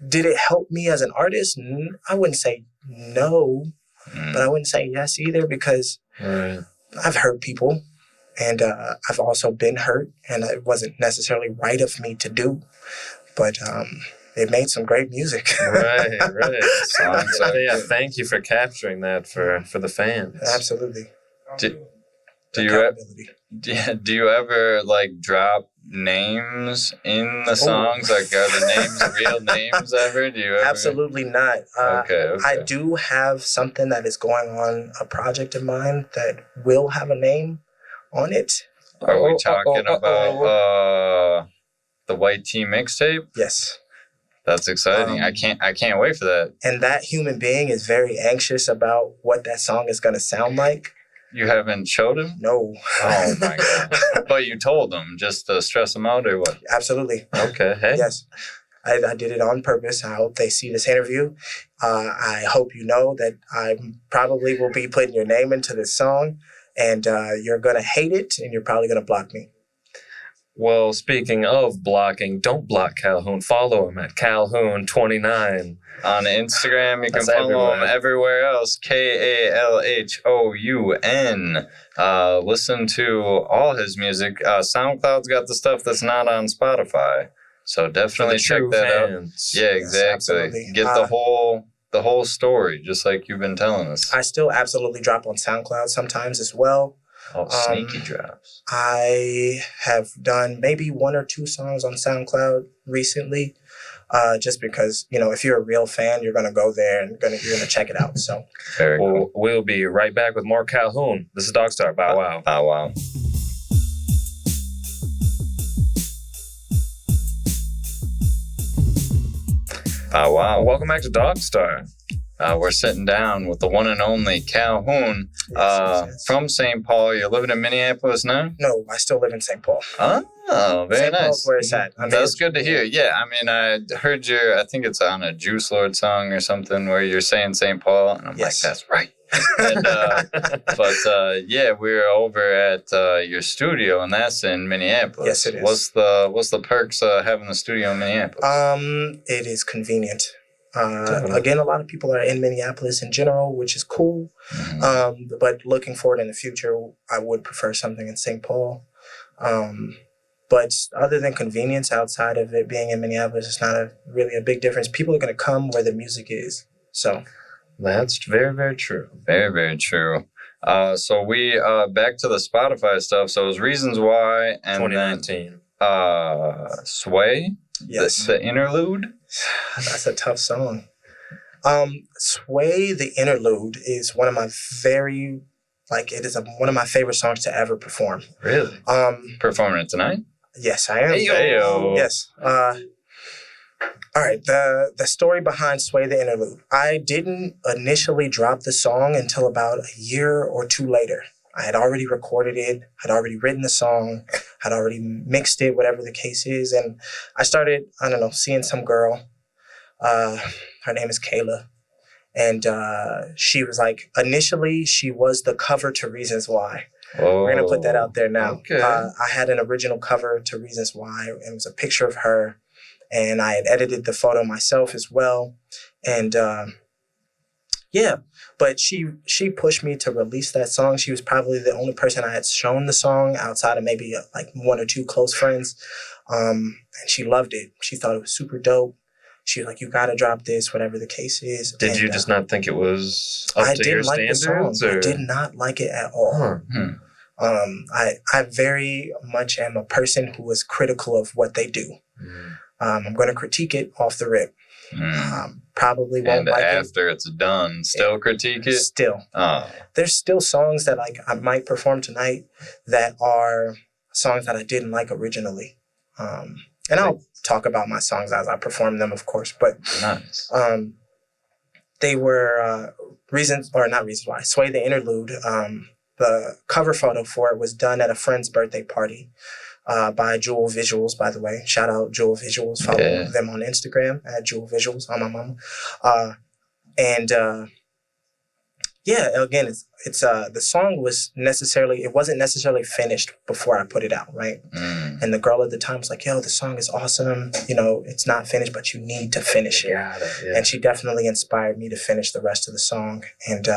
Speaker 2: did it help me as an artist? I wouldn't say no, but I wouldn't say yes either because I've hurt people and I've also been hurt and it wasn't necessarily right of me to do, but it made some great music.
Speaker 3: Right. Thank you for capturing that for the fans.
Speaker 2: Absolutely.
Speaker 1: Do you ever like drop names in the songs? Like, are the names real names ever? Do you ever?
Speaker 2: Absolutely not.
Speaker 1: Okay.
Speaker 2: I do have something that is going on, a project of mine that will have a name on it.
Speaker 1: Are we talking about the White Tea mixtape?
Speaker 2: Yes.
Speaker 1: That's exciting. I can't wait for that.
Speaker 2: And that human being is very anxious about what that song is going to sound like.
Speaker 1: You haven't showed him?
Speaker 2: No.
Speaker 1: Oh my god! But you told him just to stress him out, or what?
Speaker 2: Absolutely.
Speaker 3: Okay. Hey.
Speaker 2: Yes. I did it on purpose. I hope they see this interview. I hope you know that I probably will be putting your name into this song, and you're going to hate it, and you're probably going to block me.
Speaker 3: Well, speaking of blocking, don't block Kalhoun. Follow him at Kalhoun29.
Speaker 1: On Instagram, you can
Speaker 3: That's
Speaker 1: follow him
Speaker 3: everywhere.
Speaker 1: everywhere else. Kalhoun. Listen to all his music. SoundCloud's got the stuff that's not on Spotify, so definitely check that out. Yeah, exactly.
Speaker 2: absolutely.
Speaker 1: Get the whole story, just like you've been telling us.
Speaker 2: I still absolutely drop on SoundCloud sometimes as well.
Speaker 1: Sneaky drops.
Speaker 2: I have done maybe 1 or 2 songs on SoundCloud recently, just because, if you're a real fan, you're gonna go there and you're gonna check it out. So
Speaker 1: Very cool.
Speaker 3: Well, we'll be right back with more Kalhoun. This is DogStar. Bow wow.
Speaker 1: Oh wow. Oh wow.
Speaker 3: Welcome back to DogStar.
Speaker 1: We're sitting down with the one and only Kalhoun
Speaker 2: yes.
Speaker 1: from St. Paul. You're living in Minneapolis now?
Speaker 2: No, I still live in St. Paul.
Speaker 1: Oh, very
Speaker 2: St.
Speaker 1: nice.
Speaker 2: Paul's where it's at.
Speaker 1: That's good to hear. Yeah, I mean, I heard I think it's on a Juice Lord song or something where you're saying St. Paul, and I'm
Speaker 2: Yes.
Speaker 1: like, that's right. And, yeah, we're over at your studio, and that's in Minneapolis.
Speaker 2: Yes, it is.
Speaker 1: What's the perks having the studio in Minneapolis?
Speaker 2: It is convenient. Again, a lot of people are in Minneapolis in general, which is cool.
Speaker 1: Mhm.
Speaker 2: But looking forward in the future, I would prefer something in St. Paul. But other than convenience, outside of it being in Minneapolis, it's not really a big difference. People are going to come where the music is. So
Speaker 3: That's very, very true.
Speaker 1: Very, very true. So we back to the Spotify stuff. So it was Reasons Why, and
Speaker 3: 2019.
Speaker 1: then Sway,
Speaker 2: yes,
Speaker 1: the interlude.
Speaker 2: that's a tough song. Sway the Interlude is one of my one of my favorite songs to ever perform.
Speaker 3: Really?
Speaker 1: Performing it tonight.
Speaker 2: Yes, I am.
Speaker 1: Heyo.
Speaker 2: Yes. All right. The story behind Sway the Interlude. I didn't initially drop the song until about a year or 2 later. I had already recorded it, had already written the song, had already mixed it, whatever the case is. And I started, seeing some girl. Her name is Kayla. And she was like, initially, she was the cover to Reasons Why.
Speaker 1: Oh,
Speaker 2: We're going to put that out there now.
Speaker 1: Okay.
Speaker 2: I had an original cover to Reasons Why. It was a picture of her. And I had edited the photo myself as well. And but she pushed me to release that song. She was probably the only person I had shown the song outside of maybe like 1 or 2 close friends. And she loved it. She thought it was super dope. She was like, you got to drop this, whatever the case is.
Speaker 3: Did you just not think it was up to your standards?
Speaker 2: I did not like it at all.
Speaker 3: Huh.
Speaker 2: I very much am a person who is critical of what they do. I'm going to critique it off the rip. Probably won't
Speaker 1: And
Speaker 2: like it.
Speaker 1: after it's done, still critique it?
Speaker 2: Still.
Speaker 1: Oh.
Speaker 2: There's still songs that I might perform tonight that are songs that I didn't like originally. And I'll talk about my songs as I perform them, of course. But
Speaker 1: Nice.
Speaker 2: they were not Reasons Why. Sway the Interlude. The cover photo for it was done at a friend's birthday party. By Jewel Visuals, by the way. Shout out Jewel Visuals. Follow them on Instagram at Jewel Visuals on my mama. Again, it's the song wasn't necessarily finished before I put it out, right? And the girl at the time was like, yo, the song is awesome. It's not finished, but you need to finish it.
Speaker 3: Yeah.
Speaker 2: And she definitely inspired me to finish the rest of the song. And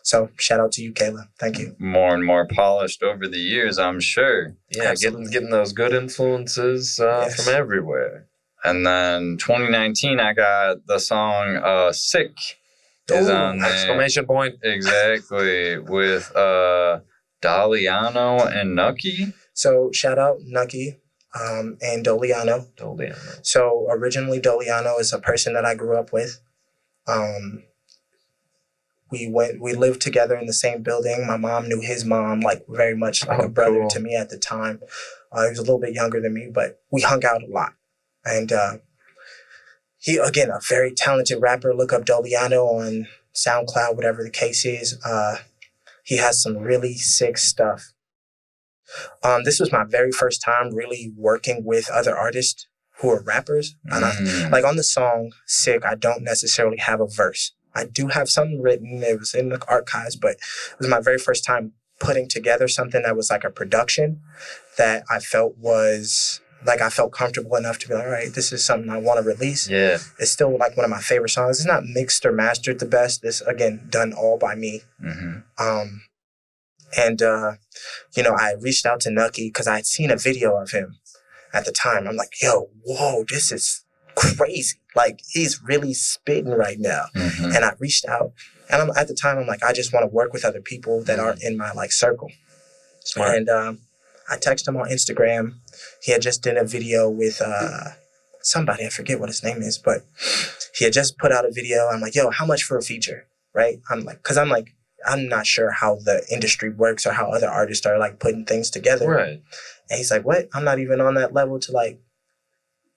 Speaker 2: so shout out to you, Kayla. Thank you.
Speaker 1: More and more polished over the years, I'm sure.
Speaker 3: Yeah, getting those good influences
Speaker 2: Yes.
Speaker 3: from everywhere.
Speaker 1: And then 2019, I got the song Sick is
Speaker 2: Ooh,
Speaker 1: on there.
Speaker 3: Exclamation point.
Speaker 1: Exactly. With Daliano and Nucky.
Speaker 2: So shout out Nucky. and Doliano. So originally, Doliano is a person that I grew up with. We lived together in the same building. My mom knew his mom, like very much like a brother to me at the time. He was a little bit younger than me, but we hung out a lot. And he, again, a very talented rapper. Look up Doliano on SoundCloud, whatever the case is. He has some really sick stuff. This was my very first time really working with other artists who are rappers. And like on the song Sick, I don't necessarily have a verse. I do have something written. It was in the archives, but it was my very first time putting together something that was like a production that I felt was like I felt comfortable enough to be like, all right, this is something I want to release.
Speaker 3: Yeah.
Speaker 2: It's still like one of my favorite songs. It's not mixed or mastered the best. This, again, done all by me. And I reached out to Nucky because I had seen a video of him at the time. I'm like, yo, whoa, this is crazy. Like, he's really spitting right now. And I reached out. And at the time, I'm like, I just want to work with other people that aren't in my, like, circle.
Speaker 3: Smart.
Speaker 2: And I texted him on Instagram. He had just done a video with somebody. I forget what his name is. But he had just put out a video. I'm like, yo, how much for a feature? Right? I'm not sure how the industry works or how other artists are, like, putting things together.
Speaker 3: Right.
Speaker 2: And he's like, what? I'm not even on that level to, like,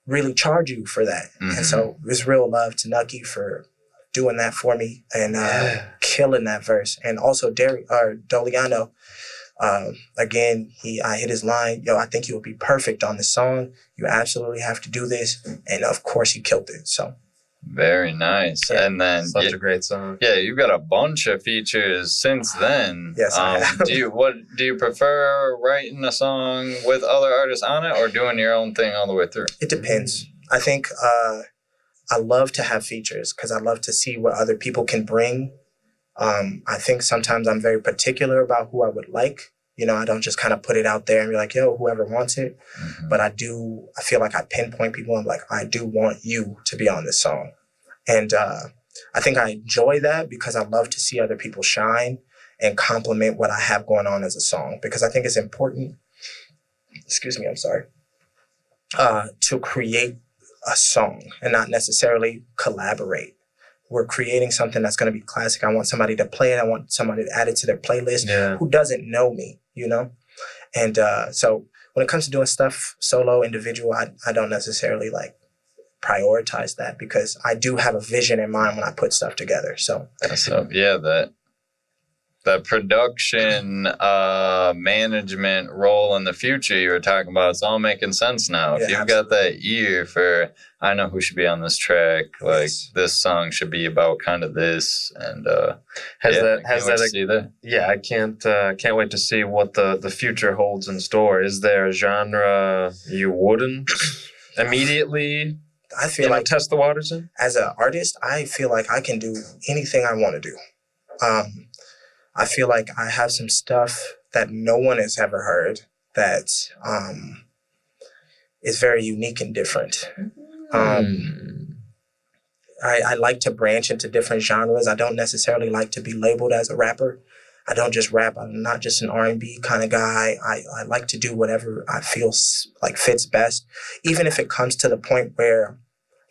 Speaker 2: really charge you for that. And so it was real love to Nucky for doing that for me and killing that verse. And also Doliano, again, I hit his line, yo, I think you would be perfect on this song. You absolutely have to do this. And of course he killed it. So
Speaker 1: very nice.
Speaker 2: Yeah.
Speaker 1: And then
Speaker 3: Such a great song.
Speaker 1: Yeah, you've got a bunch of features since then.
Speaker 2: Yes, I have.
Speaker 1: Do you prefer writing a song with other artists on it or doing your own thing all the way through?
Speaker 2: It depends. I think I love to have features because I love to see what other people can bring. I think sometimes I'm very particular about who I would like. You know, I don't just kind of put it out there and be like, yo, whoever wants it. But I feel like I pinpoint people and like, I do want you to be on this song. And I think I enjoy that because I love to see other people shine and complement what I have going on as a song. Because I think it's important, to create a song and not necessarily collaborate. We're creating something that's going to be classic. I want somebody to play it. I want somebody to add it to their playlist who doesn't know me, you know? And so when it comes to doing stuff solo, individual, I don't necessarily like prioritize that because I do have a vision in mind when I put stuff together. So
Speaker 1: yeah, that production management role in the future you were talking about, it's all making sense now. If you've got that ear for, I know who should be on this track, like this song should be about kind of this, and
Speaker 3: yeah, I can't wait to see what the future holds in store. Is there a genre you wouldn't immediately test the waters in?
Speaker 2: As an artist, I feel like I can do anything I want to do. I feel like I have some stuff that no one has ever heard that is very unique and different. I like to branch into different genres. I don't necessarily like to be labeled as a rapper. I don't just rap. I'm not just an R&B kind of guy. I like to do whatever I feel like fits best, even if it comes to the point where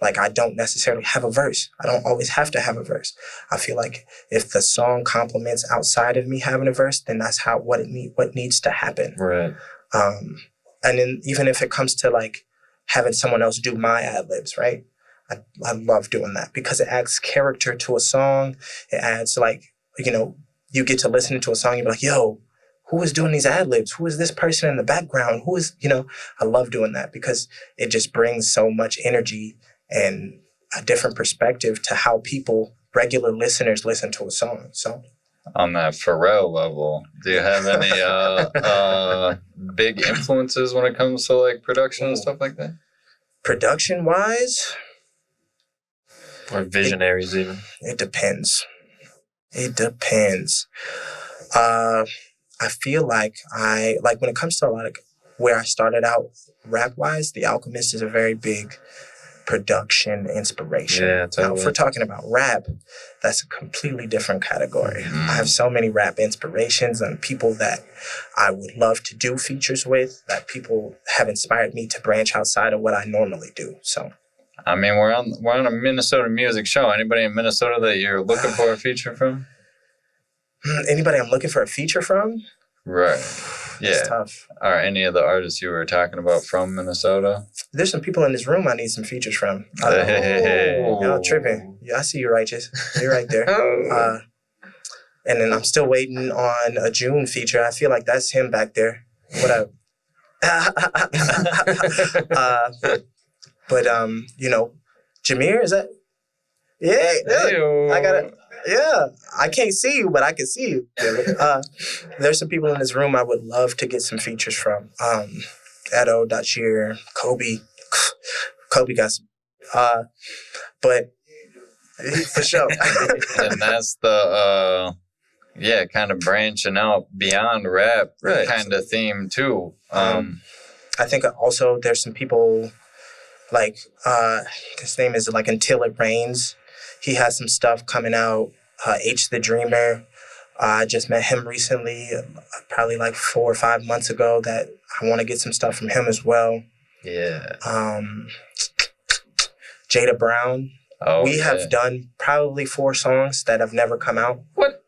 Speaker 2: like I don't necessarily have a verse. I don't always have to have a verse. I feel like if the song complements outside of me having a verse, then that's what needs to happen.
Speaker 3: Right.
Speaker 2: And then even if it comes to like having someone else do my ad-libs, right? I love doing that because it adds character to a song. It adds like, you know, you get to listen to a song, you're like, yo, who is doing these ad-libs? Who is this person in the background? Who is, you know, I love doing that because it just brings so much energy and a different perspective to how regular listeners listen to a song. So
Speaker 1: on that Pharrell level, do you have any big influences when it comes to like production and stuff like that?
Speaker 2: Production wise?
Speaker 3: Or visionaries even?
Speaker 2: It depends. I feel like when it comes to a lot of where I started out rap wise, The Alchemist is a very big production inspiration.
Speaker 3: Yeah, totally.
Speaker 2: Now, if we're talking about rap, that's a completely different category.
Speaker 1: Mm.
Speaker 2: I have so many rap inspirations and people that I would love to do features with, that people have inspired me to branch outside of what I normally do. So,
Speaker 1: I mean, we're on a Minnesota music show. Anybody in Minnesota that you're looking for a feature from?
Speaker 2: anybody I'm looking for a feature from?
Speaker 1: Right.
Speaker 2: It's
Speaker 1: Yeah.
Speaker 2: tough.
Speaker 1: Are any of the artists you were talking about from Minnesota?
Speaker 2: There's some people in this room I need some features from.
Speaker 1: Hey.
Speaker 2: Y'all tripping. Yeah, I see you, Righteous. You're right there. And then I'm still waiting on a June feature. I feel like that's him back there. What up? But you know, Jameer, is that? Yeah, I got it. Yeah, I can't see you, but I can see you. There's some people in this room I would love to get some features from. Edo, Dachir, Kobe. Kobe got some. But for sure.
Speaker 1: And that's the kind of branching out beyond rap
Speaker 3: Right.
Speaker 1: kind of theme too.
Speaker 2: I think also there's some people like his name is like Until It Rains. He has some stuff coming out. H the Dreamer. I just met him recently, probably like 4 or 5 months ago. That I want to get some stuff from him as well.
Speaker 1: Yeah.
Speaker 2: Jada Brown.
Speaker 1: Oh,
Speaker 2: We
Speaker 1: yeah.
Speaker 2: have done probably 4 songs that have never come out.
Speaker 3: What?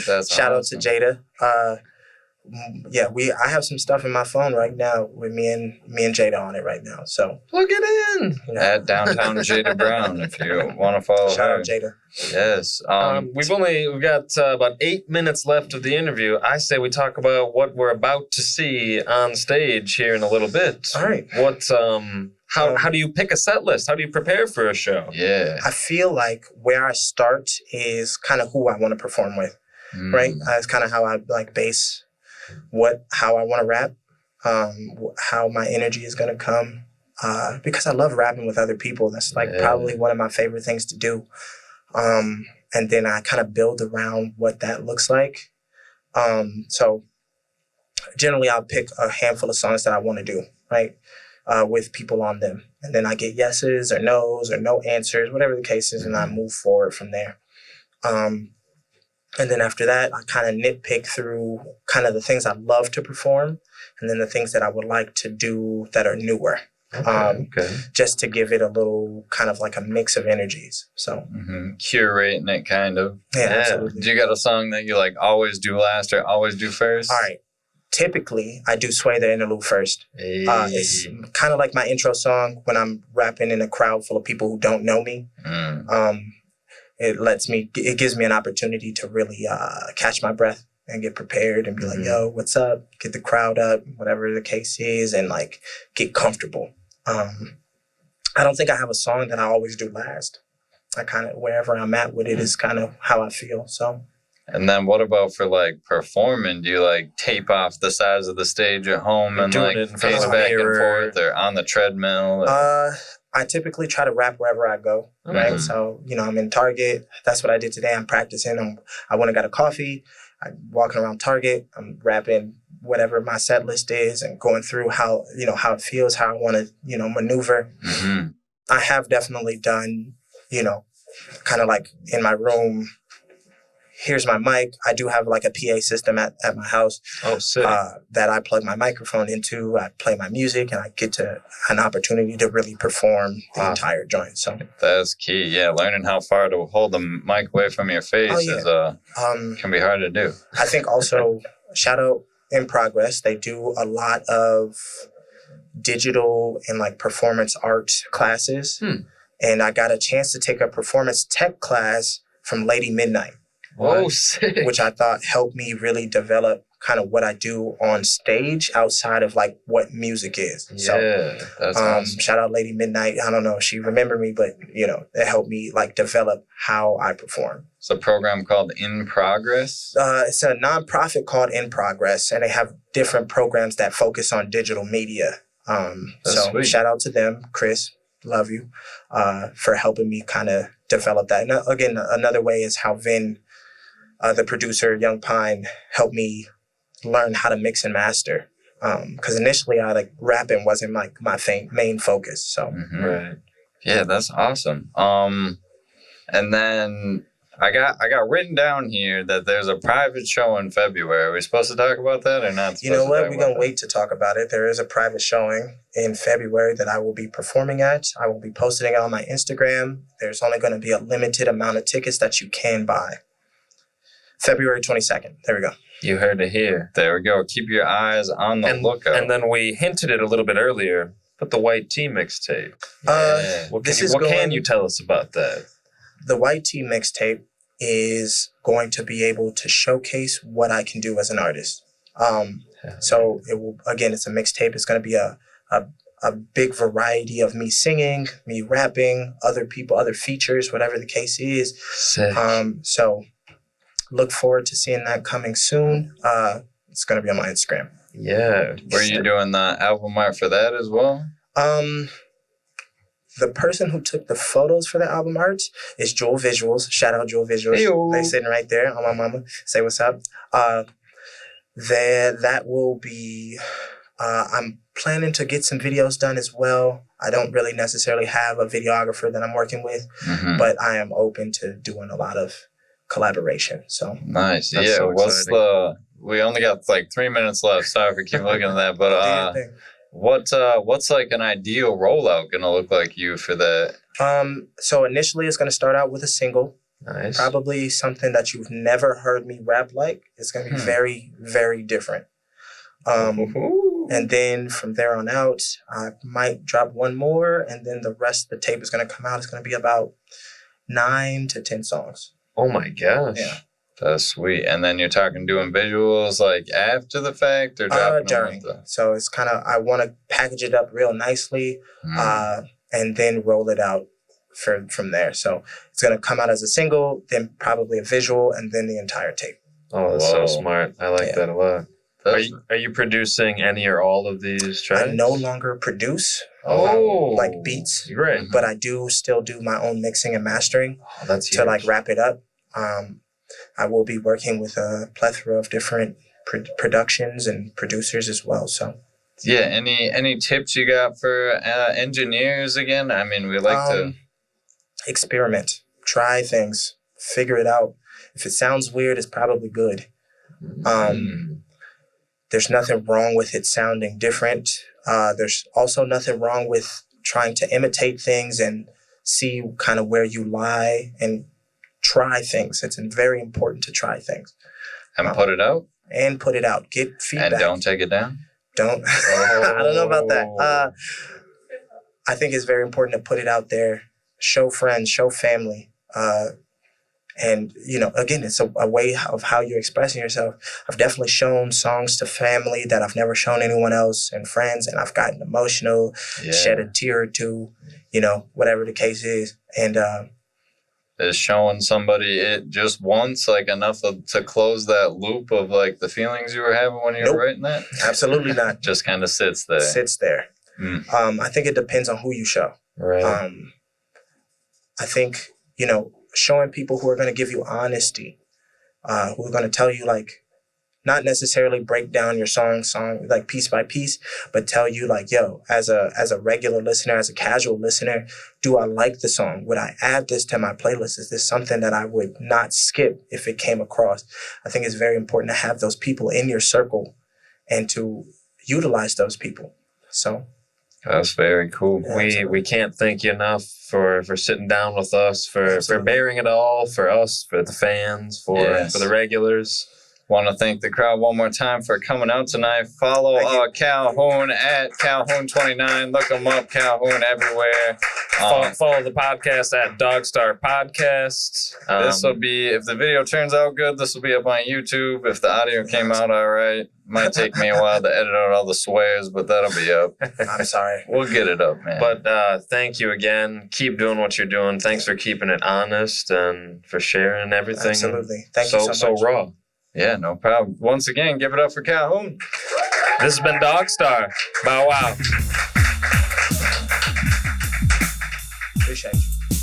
Speaker 1: That's
Speaker 2: Shout
Speaker 1: awesome.
Speaker 2: out to Jada. I have some stuff in my phone right now with me and Jada on it right now. So
Speaker 3: Plug it in.
Speaker 2: you know,
Speaker 1: At Downtown Jada Brown, if you want to follow
Speaker 2: shout
Speaker 1: her.
Speaker 2: out Jada.
Speaker 1: Yes.
Speaker 3: We've got about 8 minutes left of the interview. I say we talk about what we're about to see on stage here in a little bit.
Speaker 2: All right.
Speaker 3: What how do you pick a set list? How do you prepare for a show?
Speaker 1: Yeah.
Speaker 2: I feel like where I start is kind of who I want to perform with, right? That's kind of how I like base how I want to rap, how my energy is going to come, because I love rapping with other people. That's like probably one of my favorite things to do. And then I kind of build around what that looks like. So generally I'll pick a handful of songs that I want to do, right? With people on them. And then I get yeses or nos or no answers, whatever the case is, and I move forward from there. And then after that, I kind of nitpick through kind of the things I love to perform and then the things that I would like to do that are newer.
Speaker 1: Okay.
Speaker 2: Just to give it a little kind of like a mix of energies. So,
Speaker 1: Curating it kind of.
Speaker 2: yeah, absolutely.
Speaker 1: Do you got a song that you like always do last or always do first?
Speaker 2: All right. Typically, I do Sway the Interlude first. It's kind of like my intro song when I'm rapping in a crowd full of people who don't know me. It gives me an opportunity to really catch my breath and get prepared and be like, yo, what's up? Get the crowd up, whatever the case is, and like get comfortable. I don't think I have a song that I always do last. I kind of, wherever I'm at with it is kind of how I feel. So.
Speaker 1: And then what about for like performing? Do you like tape off the sides of the stage at home and
Speaker 3: doing
Speaker 1: like
Speaker 3: it in front of
Speaker 1: pace
Speaker 3: a
Speaker 1: back and
Speaker 3: mirror.
Speaker 1: forth or on the treadmill?
Speaker 2: I typically try to rap wherever I go, right? So, I'm in Target. That's what I did today. I'm practicing. I went and got a coffee. I'm walking around Target. I'm rapping whatever my set list is and going through how it feels, how I want to, maneuver. I have definitely done, kind of like in my room, here's my mic. I do have like a PA system at my house.
Speaker 3: Oh, sick.
Speaker 2: That I plug my microphone into. I play my music and I get to an opportunity to really perform the entire joint. So
Speaker 1: That's key. Yeah, learning how far to hold the mic away from your face is can be hard to do.
Speaker 2: I think also shout out In Progress. They do a lot of digital and like performance art classes. And I got a chance to take a performance tech class from Lady Midnight.
Speaker 3: Whoa, sick.
Speaker 2: Which I thought helped me really develop kind of what I do on stage outside of like what music is.
Speaker 1: Yeah, that's awesome.
Speaker 2: Shout out Lady Midnight. I don't know if she remembered me, but it helped me like develop how I perform.
Speaker 1: It's a program called In Progress.
Speaker 2: It's a nonprofit called In Progress, and they have different programs that focus on digital media. So
Speaker 1: sweet.
Speaker 2: shout out to them, Chris. Love you for helping me kind of develop that. And again, another way is how Vin, the producer, Young Pine, helped me learn how to mix and master. Because initially, I like rapping wasn't like my main focus. So
Speaker 3: Right.
Speaker 1: Yeah, that's awesome. And then I got written down here that there's a private show in February. Are we supposed to talk about that or not?
Speaker 2: you know what? We're gonna wait to talk about it. There is a private showing in February that I will be performing at. I will be posting it on my Instagram. There's only going to be a limited amount of tickets that you can buy. February 22nd. There we go.
Speaker 3: You heard it here.
Speaker 1: There we go. Keep your eyes on the lookout.
Speaker 3: And then we hinted it a little bit earlier, but the White Tea mixtape.
Speaker 1: Yeah.
Speaker 3: What
Speaker 2: This
Speaker 3: can
Speaker 2: is
Speaker 3: what can
Speaker 2: going-
Speaker 3: you tell us about that?
Speaker 2: The White Tea mixtape is going to be able to showcase what I can do as an artist. So it will, again, it's a mixtape. It's going to be a big variety of me singing, me rapping, other people, other features, whatever the case is.
Speaker 3: Sick.
Speaker 2: So look forward to seeing that coming soon. It's going to be on my Instagram.
Speaker 3: Yeah.
Speaker 1: Were you doing the album art for that as well?
Speaker 2: The person who took the photos for the album art is Jewel Visuals. Shout out Jewel Visuals.
Speaker 1: Hey-o.
Speaker 2: They're sitting right there on my mama. Say what's up. That will be. I'm planning to get some videos done as well. I don't really necessarily have a videographer that I'm working with,
Speaker 1: Mhm.
Speaker 2: but I am open to doing a lot of collaboration. So
Speaker 1: Nice.
Speaker 3: That's
Speaker 1: Yeah.
Speaker 3: so
Speaker 1: What's
Speaker 3: exciting.
Speaker 1: we only got like 3 minutes left. Sorry for keep looking at that.
Speaker 2: do
Speaker 1: But
Speaker 2: your thing.
Speaker 1: what's like an ideal rollout gonna look like you for that?
Speaker 2: So initially it's going to start out with a single.
Speaker 3: Nice.
Speaker 2: Probably something that you've never heard me rap like. It's going to be very, very different.
Speaker 3: Ooh.
Speaker 2: And then from there on out, I might drop one more, and then the rest of the tape is going to come out. It's going to be about 9 to 10 songs.
Speaker 3: Oh my gosh.
Speaker 2: Yeah.
Speaker 1: That's sweet. And then you're talking doing visuals like after the fact or dropping them
Speaker 2: During.
Speaker 1: with the...
Speaker 2: So it's kind of, I want to package it up real nicely and then roll it out from there. So it's going to come out as a single, then probably a visual, and then the entire tape.
Speaker 3: Oh, that's
Speaker 1: Whoa.
Speaker 3: so smart. I like
Speaker 2: Yeah.
Speaker 3: that a lot.
Speaker 1: That's-
Speaker 3: Are you producing any or all of these tracks?
Speaker 2: I no longer produce like beats,
Speaker 3: Great.
Speaker 2: but I do still do my own mixing and mastering
Speaker 3: Oh, that's
Speaker 2: to
Speaker 3: huge.
Speaker 2: like wrap it up. I will be working with a plethora of different productions and producers as well. So
Speaker 1: Yeah, any tips you got for engineers again? I mean, we like to...
Speaker 2: experiment, try things, figure it out. If it sounds weird, it's probably good. There's nothing wrong with it sounding different. There's also nothing wrong with trying to imitate things and see kind of where you lie and try things. It's very important to try things.
Speaker 1: And put it out?
Speaker 2: And put it out. Get feedback.
Speaker 1: And don't take it down?
Speaker 2: Don't. I don't know about that. I think it's very important to put it out there. Show friends, show family. And, you know, again, it's a way of how you're expressing yourself. I've definitely shown songs to family that I've never shown anyone else and friends, and I've gotten emotional, shed a tear or two, you know, whatever the case is. And
Speaker 1: Is showing somebody it just once like enough to close that loop of like the feelings you were having when you
Speaker 2: Nope.
Speaker 1: were writing that?
Speaker 2: absolutely not.
Speaker 1: Just kind of sits there.
Speaker 2: Sits there. I think it depends on who you show.
Speaker 3: Right.
Speaker 2: I think, you know, showing people who are going to give you honesty, who are going to tell you, like, not necessarily break down your song like piece by piece, but tell you like, yo, as a regular listener, as a casual listener, do I like the song? Would I add this to my playlist? Is this something that I would not skip if it came across? I think it's very important to have those people in your circle and to utilize those people. So
Speaker 1: That's very cool.
Speaker 2: Yeah.
Speaker 3: We can't thank you enough for sitting down with us, for bearing it all, for us, for the fans, for the regulars.
Speaker 1: Want to thank the crowd one more time for coming out tonight. Follow Kalhoun at Kalhoun29. Look him up, Kalhoun everywhere.
Speaker 3: Follow the podcast at DogStar Podcast.
Speaker 1: This will be, if the video turns out good, this will be up on YouTube. If the audio came out all right, might take me a while to edit out all the swears, but that'll be up.
Speaker 2: I'm sorry.
Speaker 1: We'll get it up, man.
Speaker 3: But thank you again. Keep doing what you're doing. Thanks for keeping it honest and for sharing everything.
Speaker 2: Absolutely. Thank you so much.
Speaker 3: So raw.
Speaker 1: Yeah, no problem. Once again, give it up for Kalhoun.
Speaker 3: This has been DogStar. Bow wow.
Speaker 2: Appreciate you.